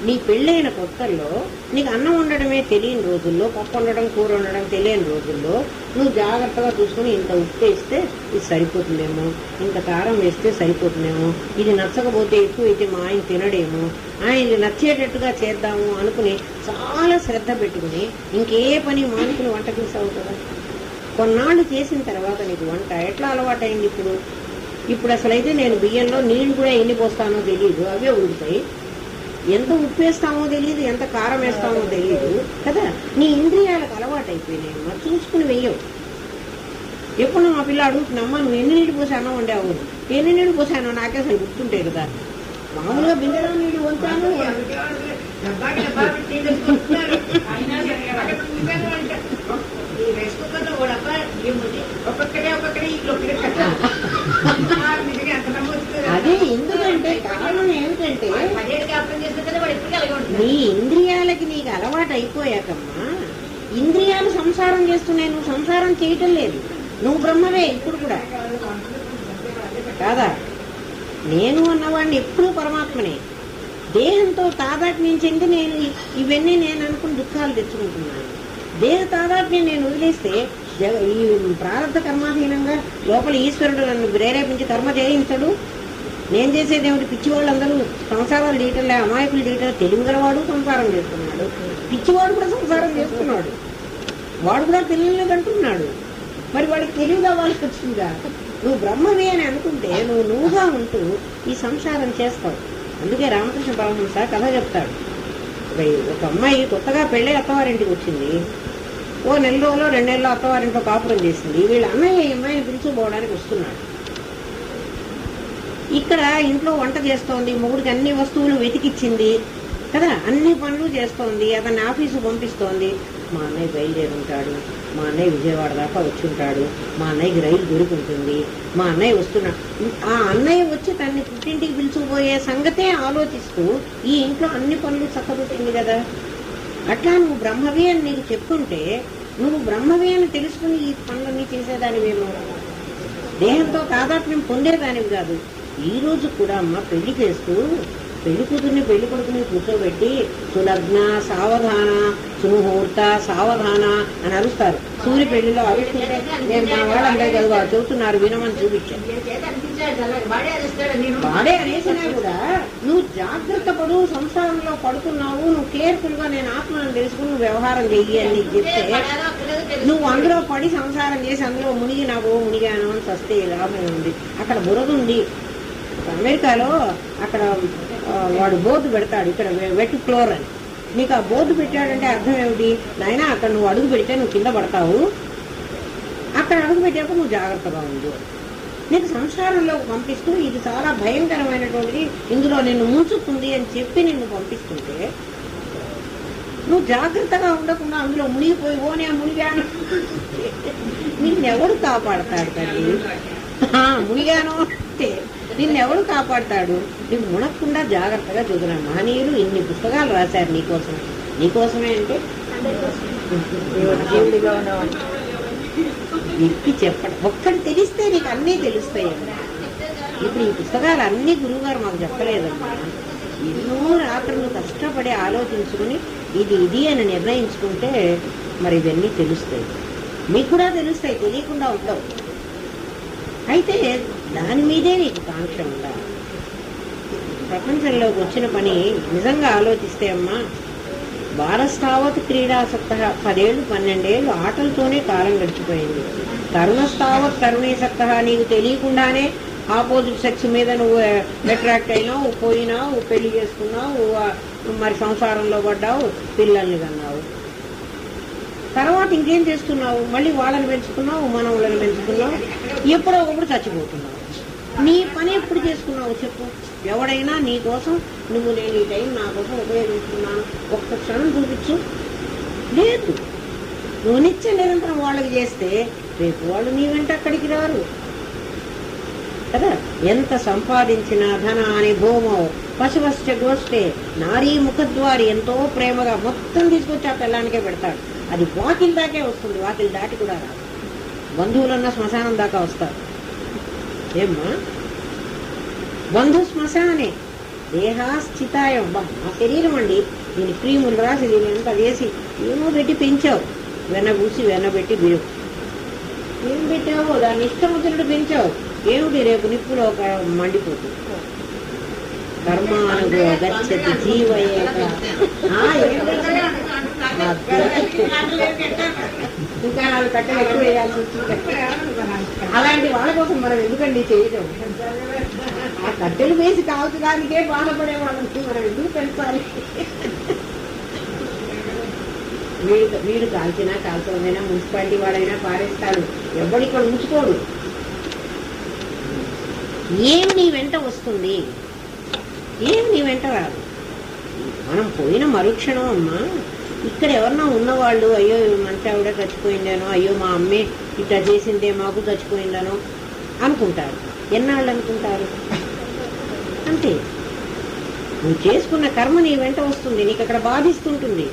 నీ పెళ్ళైన కొత్తల్లో నీకు అన్నం వండడమే తెలియని రోజుల్లో, పప్పు వండడం కూర వండడం తెలియని రోజుల్లో నువ్వు జాగ్రత్తగా చూసుకుని ఇంత ఉప్పు వేస్తే ఇది సరిపోతుందేమో, ఇంత కారం వేస్తే సరిపోతుందేమో, ఇది నచ్చకపోతే ఎక్కువ అయితే మా ఆయన తినడేమో, ఇది నచ్చేటట్టుగా చేద్దాము అనుకుని చాలా శ్రద్ధ పెట్టుకుని ఇంకే పని మానుకుని వంట చూసావు కదా. కొన్నాళ్ళు చేసిన తర్వాత నీకు వంట ఎట్లా అలవాటైంది. ఇప్పుడు అసలైతే నేను బియ్యంలో నీళ్లు కూడా ఎన్ని పోస్తానో తెలియదు, అవే ఉడుకుతాయి. ఎంత ఉప్పు వేస్తామో తెలియదు, ఎంత కారం వేస్తామో తెలియదు కదా. నీ ఇంద్రియాలకు అలవాటు అయిపోయినాయి. మరి చూసుకుని వెయ్యవు. ఎప్పుడు మా పిల్ల అడుగుతున్నామ్మా, నువ్వు ఎన్ని నీళ్ళు పోసానో వండావు, ఎన్ని నీళ్ళు పోసానో నాకే అసలు గుర్తుంటాయి కదా. మామూలుగా బిందెలో నీళ్ళు వంచాను. అదే, ఎందుకంటే కారణం ఏమిటంటే నీ ఇంద్రియాలకి నీకు అలవాటు అయిపోయాకమ్మా, ఇంద్రియాలు సంసారం చేస్తున్నాయి, నువ్వు సంసారం చేయటం లేదు. నువ్వు బ్రహ్మవే ఇప్పుడు కూడా కాదా. నేను అన్నవాడిని ఎప్పుడూ పరమాత్మనే. దేహంతో తాదాత్మ్యం చెంది నేను ఇవన్నీ నేను అనుకుని దుఃఖాలు తెచ్చుకుంటున్నాను. దేహ తాదాత్మ్యం నేను వదిలేస్తే ఈ ప్రారంభ కర్మాధీనంగా లోపల ఈశ్వరుడు నన్ను ప్రేరేపించి కర్మ చేయించడు. నేను చేసేది ఏమిటి? పిచ్చివాళ్ళందరూ సంసారాలు చేయటంలే, అమాయకులు చేయటం. తెలివిగలవాడు సంసారం చేస్తున్నాడు, పిచ్చివాడు కూడా సంసారం చేస్తున్నాడు. వాడు కూడా తెలియలేదంటున్నాడు. మరి వాడికి తెలివి కావాల్సి వచ్చిందా? నువ్వు బ్రహ్మవే అని అనుకుంటే నువ్వుగా ఉంటూ ఈ సంసారం చేస్తావు. అందుకే రామకృష్ణ పరమహంస కథ చెప్తాడు. ఒక అమ్మాయి కొత్తగా పెళ్ళి అత్తవారింటికి వచ్చింది. ఓ నెల రోజులో 2 నెలల్లో అత్తవారింట్లో కాపురం చేసింది. వీళ్ళ అన్నయ్య ఈ అమ్మాయిని పిలుచుకోవడానికి వస్తున్నాడు. ఇక్కడ ఇంట్లో వంట చేస్తోంది, మొగుడికి అన్ని వస్తువులు వెతికిచ్చింది కదా, అన్ని పనులు చేస్తోంది, అతన్ని ఆఫీసు పంపిస్తోంది. మా అన్నయ్య బయలుదేరి ఉంటాడు, మా అన్నయ్య విజయవాడ దాకా వచ్చి ఉంటాడు, మా అన్నయ్యకి రైలు దొరుకుంటుంది, మా అన్నయ్య వస్తున్నాడు. ఆ అన్నయ్య వచ్చి తన్ని పుట్టింటికి పిలుచుకుపోయే సంగతే ఆలోచిస్తూ ఈ ఇంట్లో అన్ని పనులు చక్కబెట్టింది కదా. అట్లా నువ్వు బ్రహ్మవే అని నీకు చెప్పుకుంటే నువ్వు బ్రహ్మవే అని తెలుసుకుని ఈ పనులన్నీ చేసేదానివేమో, దేహంతో తాదాత్మ్యం పొందేదానివి కాదు. ఈ రోజు కూడా అమ్మ పెళ్లి చేస్తూ పెళ్లి కూతుర్ని పెళ్లి కొడుకుని కూర్చోబెట్టి సులగ్న సావధాన సుముహూర్త సావధాన అని అరుస్తారు. సూర్య పెళ్లిలో అరుస్తుంటే నేను మా వాళ్ళందరూ కదా చెబుతున్నారు, వినమని చూపించాను. వాడే అనేసినా కూడా నువ్వు జాగ్రత్త పడు, సంసారంలో పడుతున్నావు, నువ్వు కేర్ఫుల్ గా నేను ఆత్మను తెలుసుకుని నువ్వు వ్యవహారం చెయ్యి అని నీకు చెప్తే నువ్వు అందులో పడి సంసారం చేసి అందులో మునిగాను అని వస్తే లాభం ఉంది. అక్కడ బురద ఉంది. అమెరికాలో అక్కడ వాడు బోర్డు పెడతాడు, ఇక్కడ వెట్ ఫ్లోర్ అని. నీకు ఆ బోర్డు పెట్టాడంటే అర్థం ఏమిటి? నాయనా అక్కడ నువ్వు అడుగు పెడితే నువ్వు కింద పడతావు, అక్కడ అడుగు పెట్టాక నువ్వు జాగ్రత్తగా ఉండు. నీకు సంసారంలో పంపిస్తూ ఇది చాలా భయంకరమైనటువంటిది, ఇందులో నిన్ను ముంచుతుంది అని చెప్పి నిన్ను పంపిస్తుంటే నువ్వు జాగ్రత్తగా ఉండకుండా అందులో మునిగిపోయి ఓనే మునిగాను నిన్నెవడు కాపాడతాడు తల్లి? మునిగాను అంటే నిన్నెవడు కాపాడతాడు? నీకు మునక్కుండా జాగ్రత్తగా చదువుతున్నా. మహనీయులు ఇన్ని పుస్తకాలు రాశారు నీకోసం. నీకోసమే అంటే ఎక్కి చెప్పడం ఒక్కటి తెలిస్తే నీకు అన్నీ తెలుస్తాయి. ఇప్పుడు ఈ పుస్తకాలు అన్ని గురువుగారు మాకు చెప్పలేదమ్మా. ఎన్నో రాత్రులు కష్టపడి ఆలోచించుకుని ఇది అని నిర్ణయించుకుంటే మరి ఇవన్నీ తెలుస్తాయి. మీకు కూడా తెలుస్తాయి, తెలియకుండా ఉండవు. అయితే దాని మీదే నీకు కాంక్ష ఉండాలి. ప్రపంచంలోకి వచ్చిన పని నిజంగా ఆలోచిస్తే అమ్మా, బాలస్థావత్ క్రీడాసక్త 10 ఏళ్ళు 12 ఏళ్ళు ఆటలతోనే కాలం గడిచిపోయింది. తరుణస్థావత్ తరుణీసక్త, నీకు తెలియకుండానే ఆపోజిట్ సెక్స్ మీద నువ్వు అట్రాక్ట్ అయినావు, పోయినావు, పెళ్లి చేసుకున్నావు, మరి సంసారంలో పడ్డావు, పిల్లల్ని కన్నావు. తర్వాత ఇంకేం చేస్తున్నావు? మళ్ళీ వాళ్ళని పెంచుకున్నావు, మనవులను పెంచుకున్నావు, ఎప్పుడో ఒకప్పుడు చచ్చిపోతున్నావు. నీ పని ఎప్పుడు చేసుకున్నావు చెప్పు? ఎవడైనా నీ కోసం నేను ఈ టైం నా కోసం ఉపయోగించుకున్నాను ఒక్క క్షణం చూపించు? లేదు. నువ్వు నిత్య నిరంతరం వాళ్ళకి చేస్తే రేపు వాళ్ళు నీ వెంట అక్కడికి రారు కదా. ఎంత సంపాదించినా ధనాని భూమో పశువశ్చ గోష్ఠే నారీ ముఖద్వారి, ఎంతో ప్రేమగా మొత్తం తీసుకొచ్చి ఆ పిల్లానికే పెడతాడు. అది వాకిల్ దాకే వస్తుంది, వాకిల్ దాటి కూడా రాదు. బంధువులన్న శ్మశానం దాకా వస్తారు. ఏమ్మా బంధు శ్మశానే దేహాస్థితాయం. మా శరీరం అండి, దీని క్రీములు రాసి దీని ఎంత వేసి ఏమో పెట్టి పెంచావు, వెనబూసి వెనబెట్టి బిరువు ఏం పెట్టావో దాన్ని ఇష్టం వచ్చినట్టు పెంచావు. ఏమిటి రేపు నిప్పులో ఒక మండిపోతుంది. కర్మానుగో గచ్చతి జీవయేక. ఇంకా 4 కట్టెలు ఎక్కువ వేయాల్సి వచ్చింది. అలాంటి వాళ్ళ కోసం మనం ఎందుకండి చేయడం? ఆ కట్టెలు వేసి కాల్చడానికే బాధపడే వాళ్ళకి మనం ఎందుకు పెంచాలి? వీడు కాల్చినా కాల్చమైనా మున్సిపాలిటీ వాడైనా పారేస్తాడు, ఎవడు ఇక్కడ ఉంచుకోడు. ఏం నీ వెంట వస్తుంది, ఏం నీ వెంట రాదు. మనం పోయిన మరుక్షణం అమ్మా, ఇక్కడ ఎవరన్నా ఉన్నవాళ్ళు అయ్యో మంచి ఆవిడ చచ్చిపోయిందానో, అయ్యో మా అమ్మే ఇట్లా చేసిందే మాకు చచ్చిపోయిందానో అనుకుంటారు. ఎన్నాళ్ళు అనుకుంటారు? అంతే. నువ్వు చేసుకున్న కర్మ నీ వెంట వస్తుంది, నీకు అక్కడ బాధిస్తుంటుంది.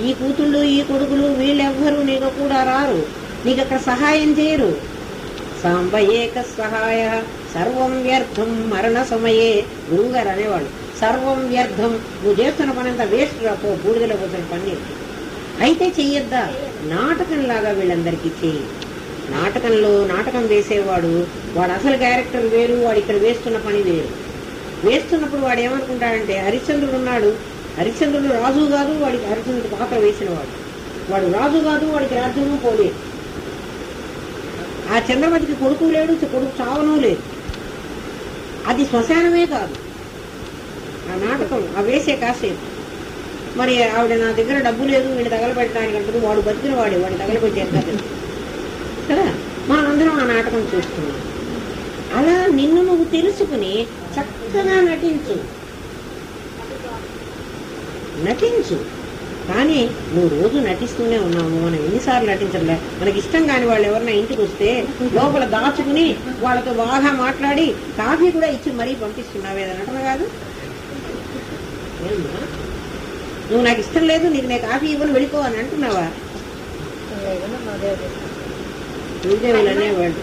ఈ కూతుళ్ళు ఈ కొడుకులు వీళ్ళెవ్వరూ నీకు కూడా రారు, నీకు అక్కడ సహాయం చేయరు. సాంబ ఏక సహాయ సర్వం వ్యర్థం మరణ సమయే. గురువుగారు అనేవాళ్ళు, సర్వం వ్యర్థం, నువ్వు చేస్తున్న పని అంతా వేస్ట్ రాపో, బూడిదలో పోతున్న పని. అయితే చెయ్యొద్దా? నాటకంలాగా వీళ్ళందరికీ చెయ్యి. నాటకంలో నాటకం వేసేవాడు వాడు అసలు క్యారెక్టర్ వేరు, వాడు ఇక్కడ వేస్తున్న పని వేరు. వేస్తున్నప్పుడు వాడు ఏమనుకుంటాడంటే, హరిశ్చంద్రుడు ఉన్నాడు, హరిశ్చంద్రుడు రాజు కాదు, వాడికి హరిశ్చంద్రుడు పాత్ర వేసినవాడు, వాడు రాజు కాదు, వాడికి రాజ్యము పోలేదు. ఆ చంద్రమతికి కొడుకు లేడు, కొడుకు చావనూ లేదు. అది శ్మశానమే కాదు ఆ నాటకం, ఆ వేసే కాసేపు. మరి ఆవిడ నా దగ్గర డబ్బు లేదు వీడు తగలబెట్టడానికి అంటారు, వాడు బతికిన వాడే, వాడు తగలబెట్టారు కదా. మనందరం ఆ నాటకం చూస్తున్నాం. అలా నిన్ను నువ్వు తెలుసుకుని చక్కగా నటించు. కానీ నువ్వు రోజు నటిస్తూనే ఉన్నావు. మనం ఎన్నిసార్లు నటించలే. మనకి ఇష్టం కాని వాళ్ళు ఎవరన్నా ఇంటికి వస్తే లోపల దాచుకుని వాళ్ళతో బాగా మాట్లాడి కాఫీ కూడా ఇచ్చి మరీ పంపిస్తున్నావు, ఏదన్నట్టు కాదు. నువ్వు నాకు ఇష్టం లేదు, నీకు నేను కాఫీ ఇవ్వను, వెళ్ళిపో అని అంటున్నావా? గురుదేవులు అనేవాడు.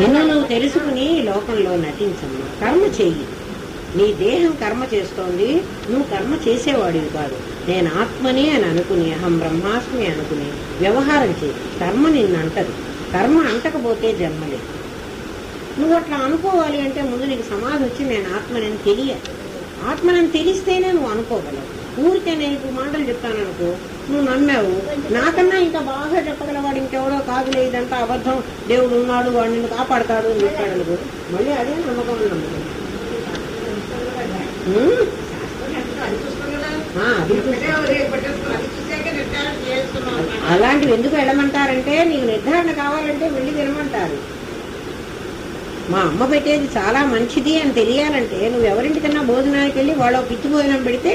నిన్ను నువ్వు తెలుసుకుని లోకంలో నటించమ్మా, కర్మ చెయ్యి. నీ దేహం కర్మ చేస్తోంది, నువ్వు కర్మ చేసేవాడివి కాదు. నేను ఆత్మనే అని అనుకుని, అహం బ్రహ్మాస్మి అనుకుని వ్యవహారం చేయి. కర్మ నిన్ను అంటది. కర్మ అంటకపోతే జన్మలేదు. నువ్వు అట్లా అనుకోవాలి అంటే ముందు నీకు సమాధి వచ్చి నేను ఆత్మనని తెలియాలి. ఆత్మనని తెలిస్తేనే నువ్వు అనుకోగలవు. ఊరికే నేను ఇప్పుడు మాటలు చెప్తాననుకో, నువ్వు నమ్మావు, నాకన్నా ఇంకా బాగా చెప్పగలవాడు ఇంకెవడో కాదులే, ఇదంతా అబద్ధం, దేవుడు ఉన్నాడు, వాడు నిన్ను కాపాడతాడు అని చెప్పాడు అనుకో, మళ్ళీ అదే నమ్మకం నమ్మకం. అలాంటివి ఎందుకు వెళ్ళమంటారంటే, నీకు నిర్ధారణ కావాలంటే వెళ్ళి వినమంటారు. మా అమ్మ పెట్టేది చాలా మంచిది అని తెలియాలంటే నువ్వు ఎవరింటికన్నా భోజనానికి వెళ్ళి వాళ్ళు పిచ్చి భోజనం పెడితే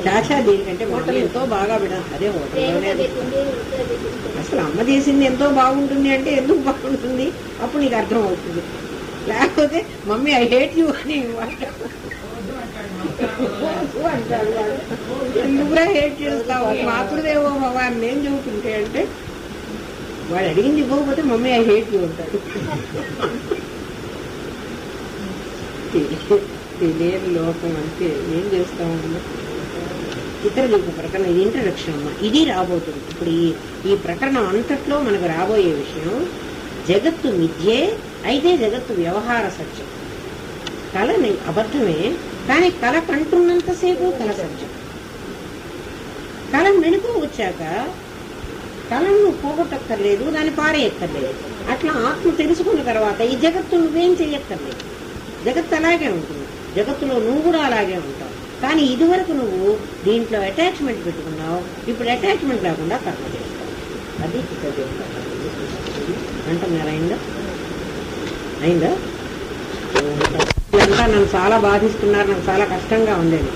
చాచా దీనికంటే వంటలు ఎంతో బాగా పెడ, అదే హోటల్లోనే అసలు అమ్మ చేసింది ఎంతో బాగుంటుంది అంటే ఎందుకు బాగుంటుంది అప్పుడు నీకు అర్థం అవుతుంది. లేకపోతే మమ్మీ ఐ హేట్ యూ అని అంటాడు. ఎందుకురా హేట్ చేస్తావు, మాతృదేవో భవ అని నేను చెబుతుంటే అంటే వాడు అడిగింది ఇవ్వకపోతే మమ్మీ ఐ హేట్ యూ అంటాడు. తెలియని లోకం అంటే ఏం చేస్తామమ్మా. చిత్రదీప ప్రకరణం ఇది ఇంట్రడక్షన్ అమ్మా, ఇది రాబోతుంది. ఇప్పుడు ఈ ప్రకరణం అంతట్లో మనకు రాబోయే విషయం, జగత్తు మిథ్యే అయితే జగత్తు వ్యవహార సత్యం. కళ అబద్ధమే, కానీ కళ కంటున్నంతసేపు కళ సత్యం. కళ మెనుకు వచ్చాక కళను నువ్వు పోగొట్టక్కర్లేదు, దాన్ని పారేయక్కర్లేదు. అట్లా ఆత్మ తెలుసుకున్న తర్వాత ఈ జగత్తు నువ్వేం చెయ్యక్కర్లేదు. జగత్తు అలాగే ఉంటుంది, జగత్తులో నువ్వు కూడా అలాగే ఉంటావు. కానీ ఇదివరకు నువ్వు దీంట్లో అటాచ్మెంట్ పెట్టుకున్నావు, ఇప్పుడు అటాచ్మెంట్ లేకుండా కర్మ చేస్తావు. అది అంటున్నారు. అయిందా ఇదంతా నన్ను చాలా బాధిస్తున్నారు, నాకు చాలా కష్టంగా ఉండేది.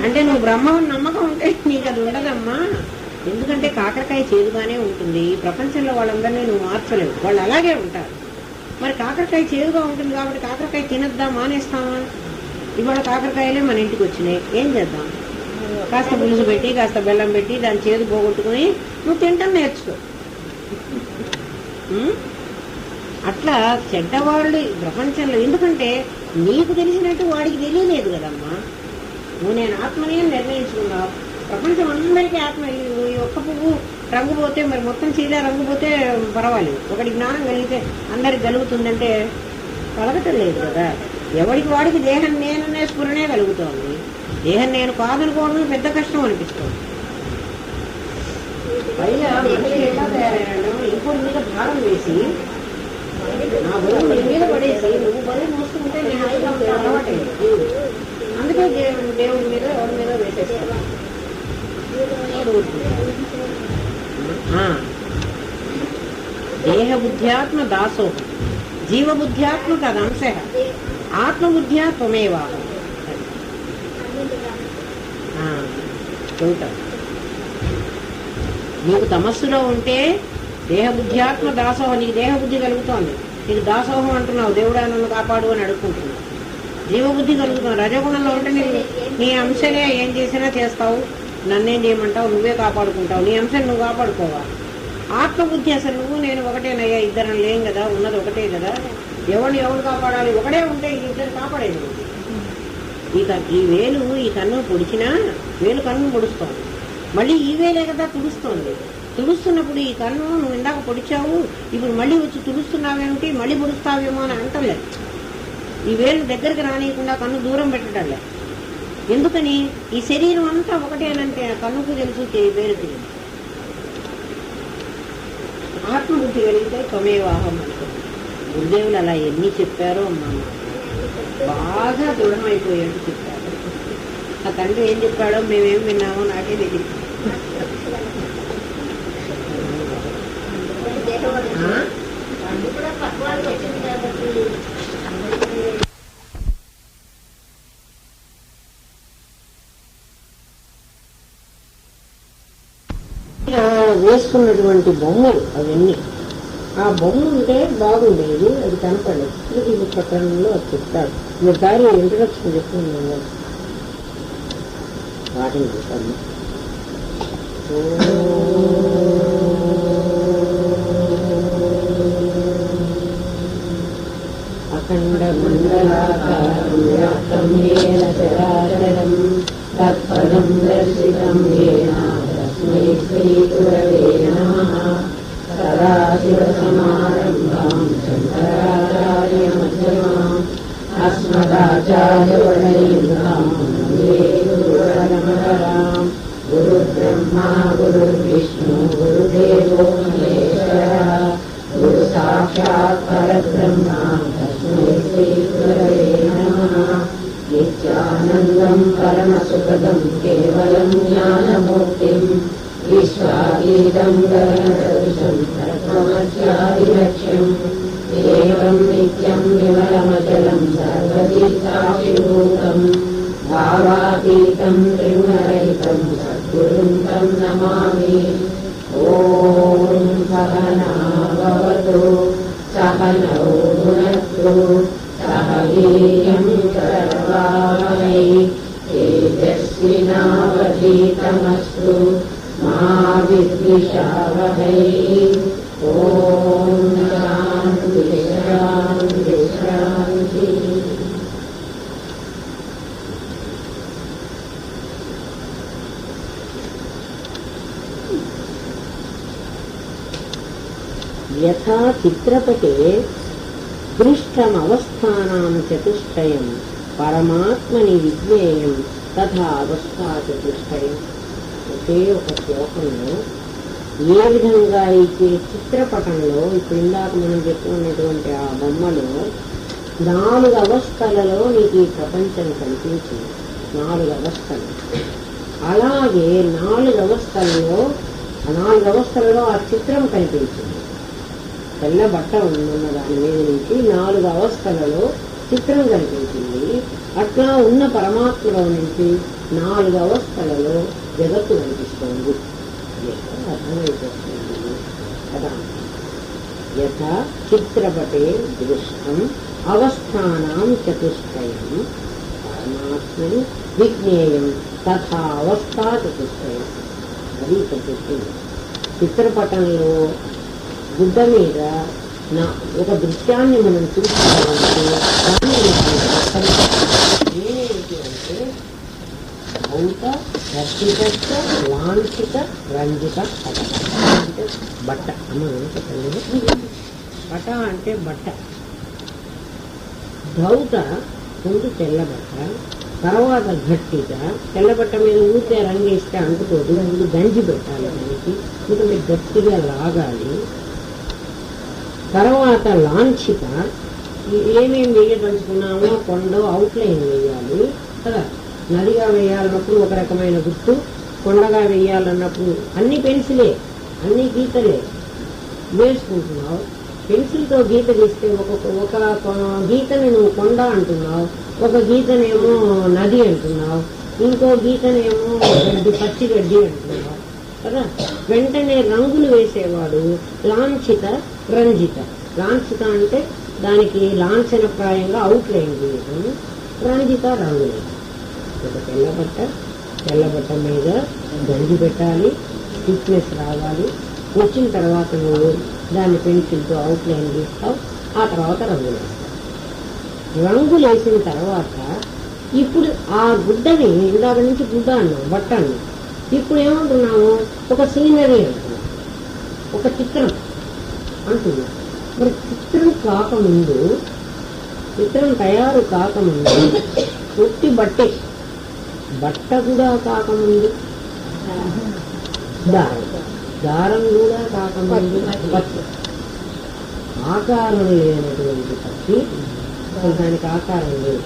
అంటే నువ్వు బ్రహ్మం నమ్మకం ఉంటే నీకు అది ఉండదమ్మా. ఎందుకంటే కాకరకాయ చేదుగానే ఉంటుంది. ప్రపంచంలో వాళ్ళందరినీ నువ్వు మార్చలేవు, వాళ్ళు అలాగే ఉంటారు. మరి కాకరకాయ చేదుగా ఉంటుంది కాబట్టి కాకరకాయ తినద్దా, మానేస్తామా? ఇవాళ కాకరకాయలే మన ఇంటికి వచ్చినాయి, ఏం చేద్దాం? కాస్త పులుసు పెట్టి కాస్త బెల్లం పెట్టి దాని చేదు పోగొట్టుకుని నువ్వు తింటాను నేర్చుకో. అట్లా చెడ్డవాళ్ళు ప్రపంచంలో, ఎందుకంటే నీకు తెలిసినట్టు వాడికి తెలియలేదు కదమ్మా. నువ్వు నేను ఆత్మని నిర్ణయించుకున్నావు. ప్రపంచం అందరికీ ఆత్మ. ఈ ఒక్క పువ్వు రంగు పోతే మరి మొత్తం చీర రంగు పోతే పర్వాలేదు, ఒకటి జ్ఞానం కలిగితే అందరికి కలుగుతుందంటే కలగటం లేదు కదా. ఎవరికి వాడికి దేహం నేననే స్ఫురణే కలుగుతోంది. దేహం నేను కాదనుకోవడం పెద్ద కష్టం అనిపిస్తుంది. పైగా మనిషి ఎలా తయారైనా ఇంకోటి మీద భారం వేసి నా బరువు నీ మీద పడేసి నువ్వు బరువు మోసుకుంటే నేను హాయిగా అలవాటైంది. అందుకే దేవుడి మీద ఎవరి మీద వేసేస్తాను. దేహబుద్ధ్యాత్మ దాసోహం, జీవబుద్ధ్యాత్మ తదంశ, ఆత్మబుద్ధ్యా త్వమేవా. చూద్దాం, నీకు తమస్సులో ఉంటే దేహబుద్ధ్యాత్మ దాసోహం, నీకు దేహబుద్ధి కలుగుతోంది, నీకు దాసోహం అంటున్నావు, దేవుడా నన్ను కాపాడు అని అడుక్కుంటున్నావు. జీవబుద్ధి కలుగుతుంది. రజగుణంలో ఉంటే నీ అంశనే ఏం చేసినా చేస్తావు, నన్నేం చేయమంటావు, నువ్వే కాపాడుకుంటావు, నీ అంశం నువ్వు కాపాడుకోవాలి. ఆత్మబుద్ధి అసలు నువ్వు నేను ఒకటేనయ్యా, ఇద్దరం లేం కదా, ఉన్నది ఒకటే కదా, ఎవరు కాపాడాలి, ఒకటే ఉంటే ఇద్దరు కాపాడేది. ఈ వేలు ఈ కన్ను పొడిచినా వేలు కన్ను పొడుస్తోంది, మళ్ళీ ఈ వేలే కదా తుడుస్తోంది. తుడుస్తున్నప్పుడు ఈ కన్ను నువ్వు ఇందాక పొడిచావు, ఇప్పుడు మళ్ళీ వచ్చి తుడుస్తున్నావేమిటి, మళ్ళీ పొడుస్తావేమో అని అంటలేదు. ఈ వేలు దగ్గరికి రానియకుండా కన్ను దూరం పెట్టడంలే. ఎందుకని? ఈ శరీరం అంతా ఒకటేనంటే కన్నుకు తెలుసు, వేలుకి తెలుసు. ఆత్మబుద్ధి కలిగితే త్వమేవాహం అనుకుంది. గురుదేవులు అలా ఎన్ని చెప్పారో అమ్మా, బాగా దృఢమైపోయేట్టు చెప్పారు. ఆ తండ్రి ఏం చెప్పాడో మేమేం విన్నామో నాకే తెలియదు. వేసుకున్నటువంటి బొమ్మలు అవన్నీ, ఆ బొమ్మ ఉంటే బాగుండేది, అది కనపడలేదు. ఇది ప్రకరణంలో అది చెప్తారు. ఒకసారి ఇంట్రడక్షన్ చెప్తున్నాను, వాటిని చెప్పండి. అఖండ మండలాకారం ఏన చరాచరం తత్పదం దర్శితం ఏన తస్మై శ్రీ గురవే నమః. సదాశివసమారంభాం శంకరాచార్య మధ్యమాం అస్మదాచార్యపర్యంతం వందే గురుపరంపరాం. గురుబ్రహ్మా గురుర్విష్ణు గురుదేవో మహేశ్వరః. గురు సాక్షాత్ పరబ్రహ్మ తస్మై శ్రీ గురవే నమః. నిత్యానందం పరమసుఖదం కేవలం జ్ఞానమూర్తిం విశ్వాతీతం గగనసదృశం తత్వమస్యాదిలక్ష్యం. ఏవం నిత్యం విమలమచలం సర్వతీర్థాభిభూతం భావాతీతం త్రిగుణరహితం సద్గురుం తం నమామి. ఓం సహనా భవతు సహనౌ భునక్తు సహ వీర్యం కరవావహై తేజస్వినావధీతమస్తు మా విద్విషావహై. ఓం శాంతి శాంతి శాంతి. యథా చిత్రపటే దృష్టమవస్థానాం చతుష్టయం పరమాత్మని విజ్ఞేయం తథా అవస్థా చతుష్టయం. ఒకే ఒక శ్లోకంలో ఏ విధంగా అయితే చిత్రపటంలో ఇప్పుడు ఇందాక మనం చెప్పుకున్నటువంటి ఆ బొమ్మలో 4 అవస్థలలో నీకు ఈ ప్రపంచం కనిపించింది. 4 అవస్థలు. అలాగే 4 అవస్థలలో ఆ చిత్రం కనిపించింది. తెల్ల బట్ట ఉన్న దాని మీద నుంచి 4 అవస్థలలో చిత్రం కనిపించింది. అట్లా ఉన్న పరమాత్మలో నుంచి 4 అవస్థలలో జగత్తు కనిపిస్తోంది. అర్థమైపోతుంది కదా. యథా చిత్రపటే దృష్టం అవస్థానాం చతుష్టయం పరమాత్మని విజ్ఞేయం తథా అవస్థా చతుష్టయం. అది ఇక్కడ చెప్పింది. చిత్రపటంలో గుడ్డ మీద ఒక దృశ్యాన్ని మనం చూసుకోవాలంటే ఏమిటి అంటే భౌత రక్షిత లాంఛిత రంజిత పట అంటే బట్ట. అమ్మ పట అంటే బట్ట. ధౌత ముందు తెల్లబట్ట, తర్వాత గట్టిగా తెల్లబట్ట మీద ఊరికే రంగేస్తే అంటుకోదు, ముందు గంజి పెట్టాలి దానికి, ఎందుకంటే గట్టిగా లాగాలి. తర్వాత లాంఛిత ఏమేమి వేయదలుచుకున్నామో కొండ అవుట్లైన్ వేయాలి కదా. నదిగా వేయాలన్నప్పుడు ఒక రకమైన గుర్తు, కొండగా వేయాలన్నప్పుడు అన్ని పెన్సిలే, అన్ని గీతలే వేసుకుంటున్నావు. పెన్సిల్తో గీత గీస్తే ఒక గీతని నువ్వు కొండ అంటున్నావు, ఒక గీతనేమో నది అంటున్నావు, ఇంకో గీతనేమో పచ్చిగడ్డి అంటున్నావు కదా. వెంటనే రంగులు వేసేవాడు లాంఛిత రంజిత. లాంఛిత అంటే దానికి లాంఛనప్రాయంగా అవుట్లైన్ గీయటం, రంజిత రంగులు. ఒక తెల్లబట్ట మీద గంజి పెట్టాలి, థిక్నెస్ రావాలి. వచ్చిన తర్వాత నువ్వు దాన్ని పెన్సిల్తో అవుట్లైన్ గీస్తావు, ఆ తర్వాత రంగులు వేస్తావు. రంగులు వేసిన తర్వాత ఇప్పుడు ఆ గుడ్డని ఇందాక నుంచి గుడ్డ అన్నాం, బట్ట అన్నాం. ఇప్పుడు ఏమంటున్నాము, ఒక సీనరీ అంటున్నాం, ఒక చిత్రం అంటున్నాం. మరి చిత్రం కాకముందు, చిత్రం తయారు కాకముందు ఒట్టి బట్టే, బట్ట కూడా కాకముందు దారం కూడా కాకముందు పత్తి. ఆకారం లేనటువంటి పత్తి, దానికి ఆకారం లేదు.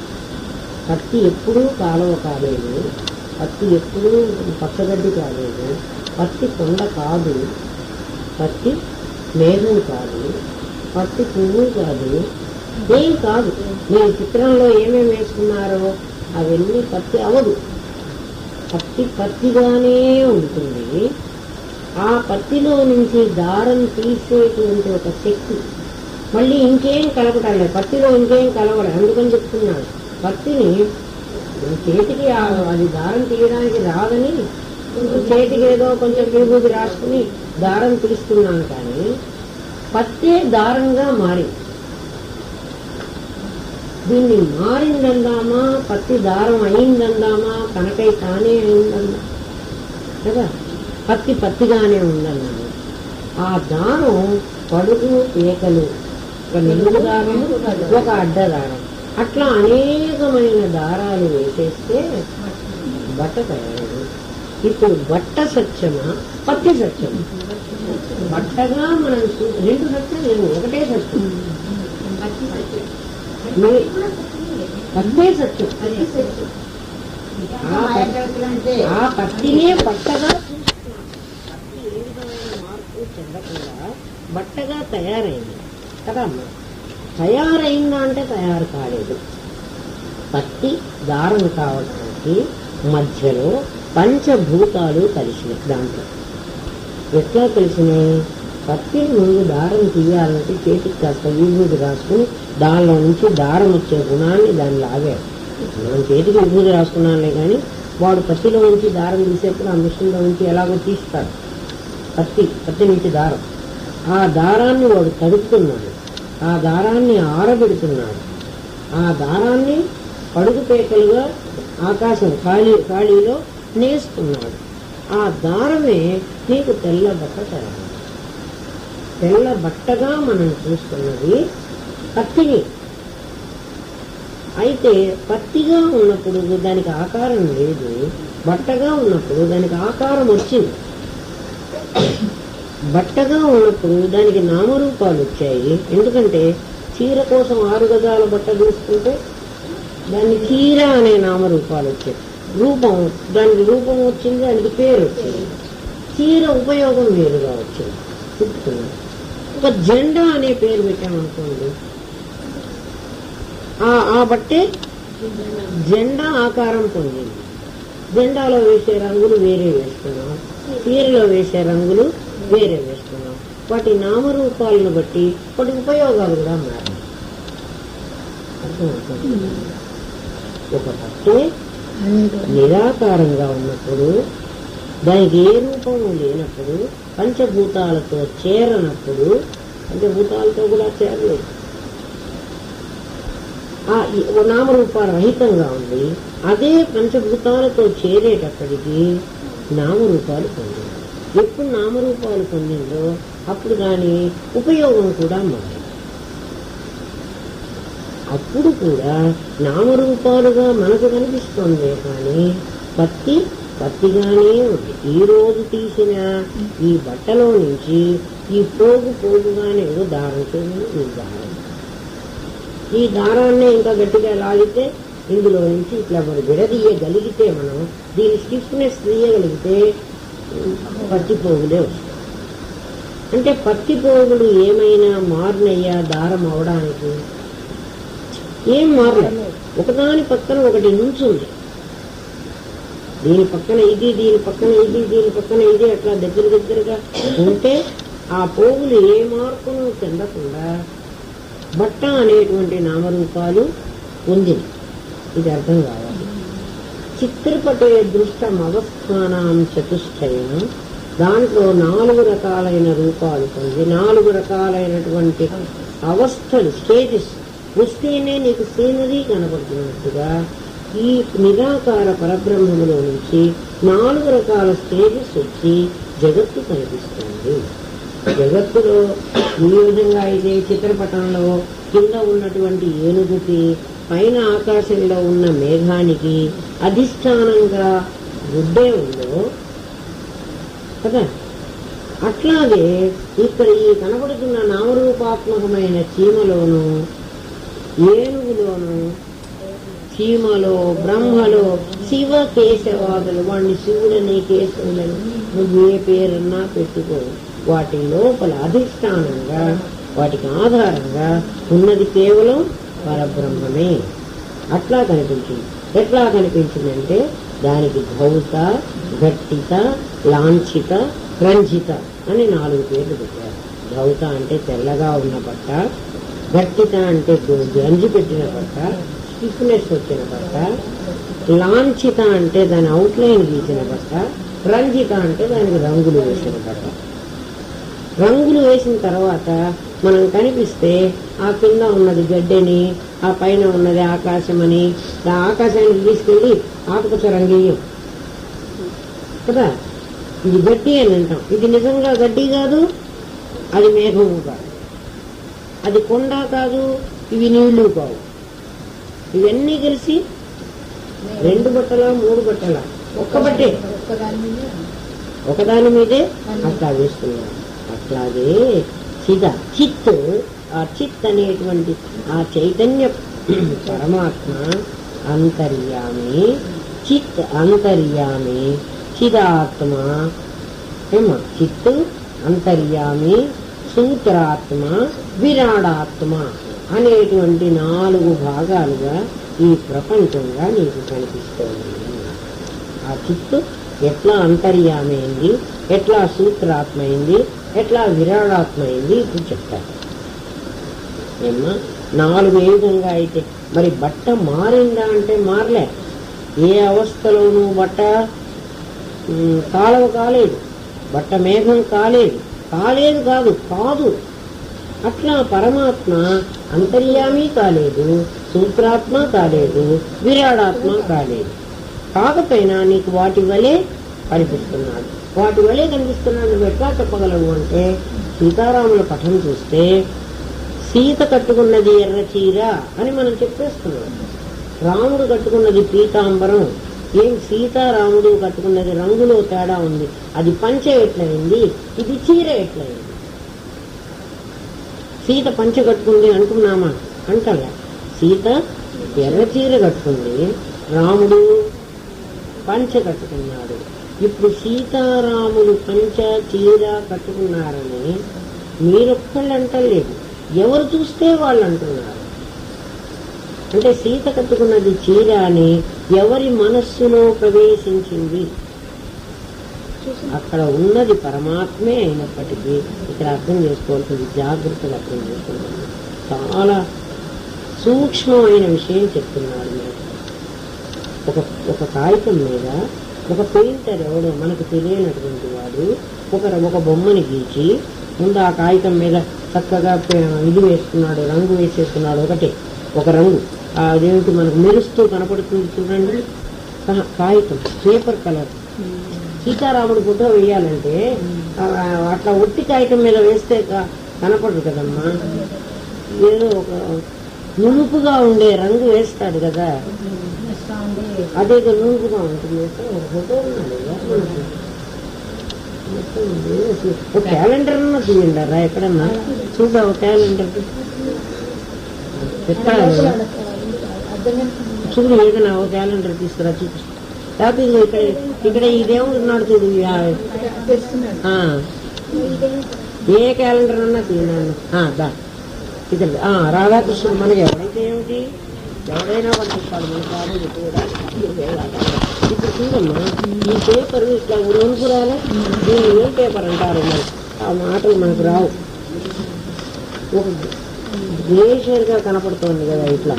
పత్తి ఎప్పుడూ కాలువ కాలేదు, పత్తి ఎప్పుడూ పచ్చగడ్డి కాలేదు, పత్తి కొండ కాదు, పత్తి మేఘం కాదు, పత్తి పువ్వు కాదు, ఏం కాదు. నేను చిత్రంలో ఏమేమి వేసుకున్నారో అవన్నీ పత్తి అవదు. పత్తిగానే ఉంటుంది. ఆ పత్తిలో నుంచి దారం తీసేటువంటి ఒక శక్తి, మళ్ళీ ఇంకేం కలపటాలి, పత్తిలో ఇంకేం కలవడం. అందుకని చెప్తున్నాను, పత్తిని చేతికి అది దారం తీయడానికి రాదని చేతికి ఏదో కొంచెం విభూతి రాసుకుని దారం తీస్తున్నాను, కానీ పత్తే దారంగా మారింది. దీన్ని మారిందందామా, పత్తి దారం అయిందందామా, కనకై తానే అయిందన్నా కదా. పత్తిగానే ఉందన్నాను. ఆ దారం పడుగు ఏకలు, ఒక నిలువు దారం, ఒక అడ్డదారం, అట్లా అనేకమైన దారాలు వేసేస్తే బట్ట తయారు. ఇప్పుడు బట్ట సత్యమా, పత్తి సత్యమా? బట్టగా మనం రెండు సత్యం లేవు, ఒకటే సత్యం. పత్తే సత్యం. ఆ పత్తినే బట్టగా పత్తి ఏ విధమైన మార్పు చెందకుండా బట్టగా తయారైంది కదమ్మా. తయారైందా అంటే తయారు కాలేదు. పత్తి దారం కావడానికి మధ్యలో పంచభూతాలు కలిసినాయి. దాంట్లో ఎట్లా కలిసినాయి? పత్తిని ముందు దారం తీయాలంటే చేతికి కాస్త విభూతి రాసుకుని దానిలో నుంచి దారం వచ్చే గుణాన్ని దాన్ని లాగాడు. మనం చేతికి విభూతి రాసుకున్నానులే కానీ వాడు పత్తిలో నుంచి దారం తీసేప్పుడు ఆ మిషన్లో నుంచి ఎలాగో తీస్తాడు. పత్తి నుంచి దారం, ఆ దారాన్ని వాడు తడుపుతున్నాడు, ఆ దారాన్ని ఆరబెడుతున్నాడు, ఆ దారాన్ని పడుగు పేకలుగా ఆకాశం ఖాళీలో నేస్తున్నాడు. ఆ దారమే నీకు తెల్ల బట్ట తయారు. తెల్ల బట్టగా మనం చూస్తున్నది పత్తిని. అయితే పత్తిగా ఉన్నప్పుడు దానికి ఆకారం లేదు, బట్టగా ఉన్నప్పుడు దానికి ఆకారం వచ్చింది. బట్టగా ఉన్నప్పుడు దానికి నామరూపాలు వచ్చాయి. ఎందుకంటే చీర కోసం 6 గజాల బట్ట తీసుకుంటే దానికి చీర అనే నామరూపాలు వచ్చాయి. రూపం, దానికి రూపం వచ్చింది, దానికి పేరు వచ్చింది. చీర ఉపయోగం వేరుగా వచ్చింది. చెప్తున్నాను, ఒక జెండా అనే పేరు పెట్టామనుకోండి, ఆ బట్టే జెండా ఆకారం పొందింది. జెండాలో వేసే రంగులు వేరే వేస్తున్నాం, చీరలో వేసే రంగులు వేరే వేస్తున్నాం. వాటి నామరూపాలను బట్టి వాటి ఉపయోగాలు కూడా మారాయి. అర్థమవుతుంది. ఒక బట్టే నిరాకారంగా ఉన్నప్పుడు, దానికి ఏ రూపము లేనప్పుడు, పంచభూతాలతో చేరనప్పుడు, పంచభూతాలతో కూడా చేరలేదు, నామరూపాల రహితంగా ఉంది. అదే పంచభూతాలతో చేరేటప్పటికి నామరూపాలు పొందింది. ఎప్పుడు నామరూపాలు పొందిందో అప్పుడు దాని ఉపయోగం కూడా మారింది. అప్పుడు కూడా నామరూపాలుగా మనకు కనిపిస్తుంది, కానీ పత్తిగానే ఉంది. ఈ రోజు తీసిన ఈ బట్టలో నుంచి ఈ పోగుగానే ఏదో దారం చూడండి. ఈ దారాన్ని ఇంకా గట్టిగా లాగితే ఇందులో నుంచి ఇట్లా మనం విడదీయగలిగితే, మనం దీని స్టిఫ్నెస్ తీయగలిగితే పత్తి పోగులే వస్తాయి. అంటే పత్తి పోగులు ఏమైనా మారినయ్యా దారం అవడానికి? ఏం మారలేదు. ఒకదాని పక్కన ఒకటి నుంచుంది. దీని పక్కన ఇది, దీని పక్కన ఇది, దీని పక్కన ఇది, అట్లా దగ్గరగా ఉంటే ఆ పోగులు ఏ మార్పును చెందకుండా బట్ట అనేటువంటి నామరూపాలు పొందింది. ఇది అర్థం కావాలి. చిత్రపటే దృష్టం అవస్థానం చతుష్టయం, దాంట్లో 4 రకాలైన రూపాలు పొంది 4 రకాలైనటువంటి అవస్థలు, స్టేజెస్ వస్తేనే నీకు సీనరీ కనబడుతున్నట్టుగా ఈ నిరాకార పరబ్రహ్మములో నుంచి 4 రకాల స్టేజెస్ వచ్చి జగత్తు కనిపిస్తుంది. జగత్తులో ఈ విధంగా అయితే చిత్రపటంలో కింద ఉన్నటువంటి ఏనుగుకి, పైన ఆకాశంలో ఉన్న మేఘానికి అధిష్టానంగా గుడ్డే ఉందో కదా, అట్లాగే ఇక్కడ ఈ కనబడుతున్న నామరూపాత్మకమైన చీమలోను, ఏనుగులోను, చీమలో, బ్రహ్మలో శివ కేశవాదులు, వాడిని శివుడని కేశవులని నువ్వు ఏ పేరన్నా పెట్టుకో, వాటి లోపల అధిష్టానంగా, వాటికి ఆధారంగా ఉన్నది కేవలం పరబ్రహ్మమే. అట్లా కనిపించింది. ఎట్లా కనిపించిందంటే దానికి ధౌత, ఘట్టిత, లాంఛిత, రంజిత అని 4 పేర్లు పెట్టారు. ధౌత అంటే తెల్లగా ఉన్న బట్ట, ఘట్టిత అంటే గంజి పెట్టిన బట్ట, స్టిఫ్నెస్ వచ్చిన బట్ట, లాంఛిత అంటే దాని అవుట్లైన్ గీసిన బట్ట, రంజిత అంటే దానికి రంగులు వేసిన బట్ట. రంగులు వేసిన తర్వాత మనం కనిపిస్తే ఆ కింద ఉన్నది గడ్డని, ఆ పైన ఉన్నది ఆకాశమని, ఆ ఆకాశానికి తీసుకెళ్ళి ఆకుపచ్చ రంగేయం కదా, ఇది గడ్డి అని అంటాం. ఇది నిజంగా గడ్డి కాదు, అది మేఘము కాదు, అది కొండ కాదు, ఇవి నీళ్లు కావు. ఇవన్నీ కలిసి 2 బట్టలా 3 బట్టలా, ఒక్క బట్టే, ఒకదాని మీదే అట్లా వేస్తున్నాం. అట్లాగే చిత్, ఆ చిత్ అనేటువంటి ఆ చైతన్య పరమాత్మ అంతర్యామి, చిత్ అంతర్యామి, చిదాత్మ, చిత్ అంతర్యామి, సూత్రాత్మ, విరాడాత్మ అనేటువంటి 4 భాగాలుగా ఈ ప్రపంచంగా నీకు కనిపిస్తుంది. ఆ చిత్తు ఎట్లా అంతర్యామి అయింది, ఎట్లా సూత్రాత్మ అయింది, ఎట్లా విరాడాత్మ అయింది ఇప్పుడు చెప్తారు. ఏమన్నా 4 ఏ విధంగా అయితే మరి బట్ట మారిందా అంటే మారలే. ఏ అవస్థలోనూ బట్ట కాలవ కాలేదు, బట్ట మేఘం కాలేదు కాదు. అట్లా పరమాత్మ అంతర్యామి కాలేదు, సూత్రాత్మ కాలేదు, విరాడాత్మ కాలేదు. కాకపోయినా నీకు వాటి వలె కనిపిస్తున్నాడు. వాటి వలె కనిపిస్తున్నాడు నువ్వు ఎట్లా చెప్పగలవు అంటే, సీతారాముల పఠం చూస్తే సీత కట్టుకున్నది ఎర్ర చీర అని మనం చెప్పేస్తున్నాం. రాముడు కట్టుకున్నది పీతాంబరం. ఏం సీతారాముడు కట్టుకున్నది రంగులో తేడా ఉంది. అది పంచె ఎట్లయింది, ఇది చీర ఎట్లయింది. సీత పంచె కట్టుకుంది అంటున్నామా? అంటలే. సీత ఎర్ర చీర కట్టుకుంది, రాముడు పంచె కట్టుకున్నాడు. ఇప్పుడు సీతారాములు పంచ చీర కట్టుకున్నారని మీరొక్కళ్ళు అంటలేదు, ఎవరు చూస్తే వాళ్ళు అంటున్నారు. అంటే సీత కట్టుకున్నది చీర అని ఎవరి మనస్సులో ప్రవేశించింది? అక్కడ ఉన్నది పరమాత్మే అయినప్పటికీ ఇక్కడ అర్థం చేసుకోవాల్సింది, జాగ్రత్తగా అర్థం చేసుకోవాలి. చాలా సూక్ష్మమైన విషయం చెప్తున్నాడు. ఒక కాగితం మీద ఒక పెయింటర్ ఎవడో మనకు తెలియనటువంటి వాడు ఒక బొమ్మని గీచి ముందు ఆ కాగితం మీద చక్కగా ఇది వేస్తున్నాడు, రంగు వేసేస్తున్నాడు. ఒక రంగు అదేమిటి మనకు మెరుస్తూ కనపడుతుంది చూడండి, కాగితం, పేపర్ కలర్. సీతారాముడు ఫోటో వేయాలంటే అట్లా ఒట్టి కాగితం మీద వేస్తే కనపడదు కదమ్మా. ఏదో ఒక నునుపుగా ఉండే రంగు వేస్తాడు కదా, అదే నునుపుగా ఉంటుంది. ఒక ఫోటో ఉన్నాడు, ఒక క్యాలెండర్ అన్నా తీయండారా ఎక్కడన్నా చూడ, ఒక క్యాలెండర్ చూడు, ఏదైనా ఒక క్యాలెండర్ తీసుకురా చూపిస్తా. లేకపోతే ఇక్కడ ఇదేమో ఉన్నాడు చూడు, ఏ క్యాలెండర్ అన్నా తీయను. ఇక్కడ రాధాకృష్ణుడు మనకి ఎవరైతే ఏమిటి, ఎవరైనా పంపిస్తాడు మన కాదు కూడా. ఇప్పుడు చూడమ్మా, ఈ పేపర్ ఇట్లా ఉరుకురాలే, దీన్ని ఏం పేపర్ అంటారు మరి, ఆ మాటలు మనకు రావు. ఒక గ్లేషియర్గా కనపడుతోంది కదా ఇట్లా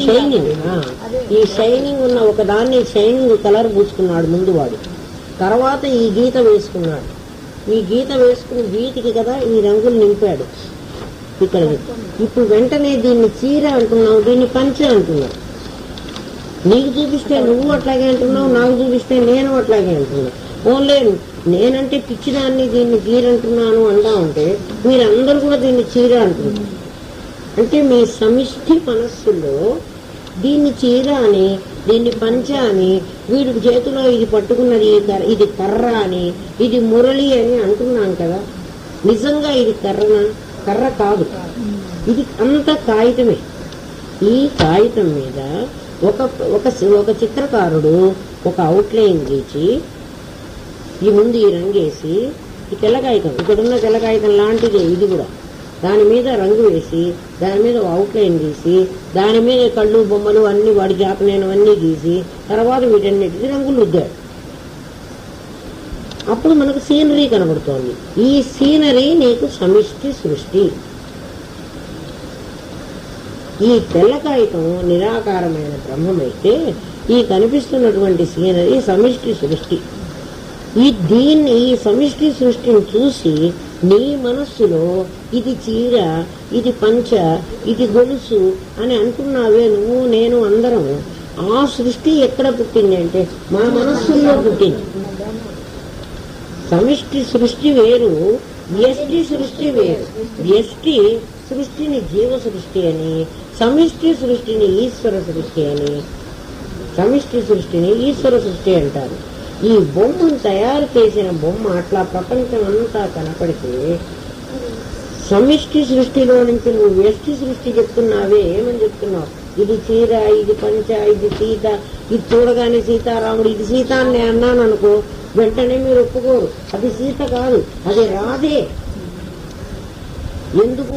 షైనింగ్. ఈ షైనింగ్ ఉన్న ఒక దాన్ని షైనింగ్ కలర్ పూసుకున్నాడు ముందు వాడు, తర్వాత ఈ గీత వేసుకున్నాడు. ఈ గీత వేసుకుని గీతికి కదా ఈ రంగులు నింపాడు ఇక్కడ. ఇప్పుడు వెంటనే దీన్ని చీర అంటున్నావు, దీన్ని పంచ అంటున్నావు. నీకు చూపిస్తే నువ్వు అట్లాగే అంటున్నావు, నాకు చూపిస్తే నేను అట్లాగే అంటున్నావు. ఓన్లీ నేనంటే పిచ్చిదాన్ని దీన్ని చీర అంటున్నాను అంటా ఉంటే మీరందరూ కూడా దీన్ని చీర అంటున్నారు. అంటే మీ సమిష్టి మనస్సులో దీన్ని చీర అని, దీన్ని పంచ అని, వీడి చేతిలో ఇది పట్టుకున్నది ఇది కర్ర అని, ఇది మురళి అని అంటున్నాం కదా. నిజంగా ఇది కర్ర కాదు, ఇది అంత కాగితమే. ఈ కాగితం మీద ఒక చిత్రకారుడు ఒక అవుట్లైన్ గీచి ఈ ముందు ఈ రంగేసి, ఈ తెల్ల కాగితం, ఇక్కడున్న తెల్ల కాగితం లాంటిదే ఇది కూడా, దాని మీద రంగు వేసి, దాని మీద అవుట్లైన్ గీసి, దాని మీద కళ్ళు బొమ్మలు అన్ని వాడి జాతనేనవన్నీ గీసి, తర్వాత వీటన్నిటికీ రంగులు రుద్దాడు. అప్పుడు మనకు సీనరీ కనబడుతోంది. ఈ సీనరీ నీకు సమిష్టి సృష్టి. ఈ తెల్ల కాగితం నిరాకారమైన బ్రహ్మమైతే ఈ కనిపిస్తున్నటువంటి సీనరీ సమిష్టి సృష్టి. ఈ సమిష్టి సృష్టిని చూసి నీ మనస్సులో ఇది చీర, ఇది పంచ, ఇది గొలుసు అని అంటున్నావే నువ్వు నేను అందరం. ఆ సృష్టి ఎక్కడ పుట్టింది అంటే మన మనస్సుల్లో పుట్టింది. సమిష్టి సృష్టి వేరు, వ్యష్టి సృష్టి వేరు. వ్యష్టి సృష్టిని జీవ సృష్టి అని, సమిష్టి సృష్టిని ఈశ్వర సృష్టి అని. సమిష్టి సృష్టిని ఈశ్వర సృష్టి అంటారు. ఈ బొమ్మను తయారు చేసిన బొమ్మ అట్లా ప్రపంచం అంతా కనపడితే సమిష్టి సృష్టిలో నుంచి నువ్వు వ్యష్టి సృష్టి చెప్తున్నావే, ఏమని చెప్తున్నావు? ఇది చీర, ఇది పంచ, ఇది సీత, ఇది చూడగానే సీతారాముడు, ఇది సీత అని అన్నాను అనుకో, వెంటనే మీరు ఒప్పుకోరు. అది సీత కాదు, అది రాధే. ఎందుకు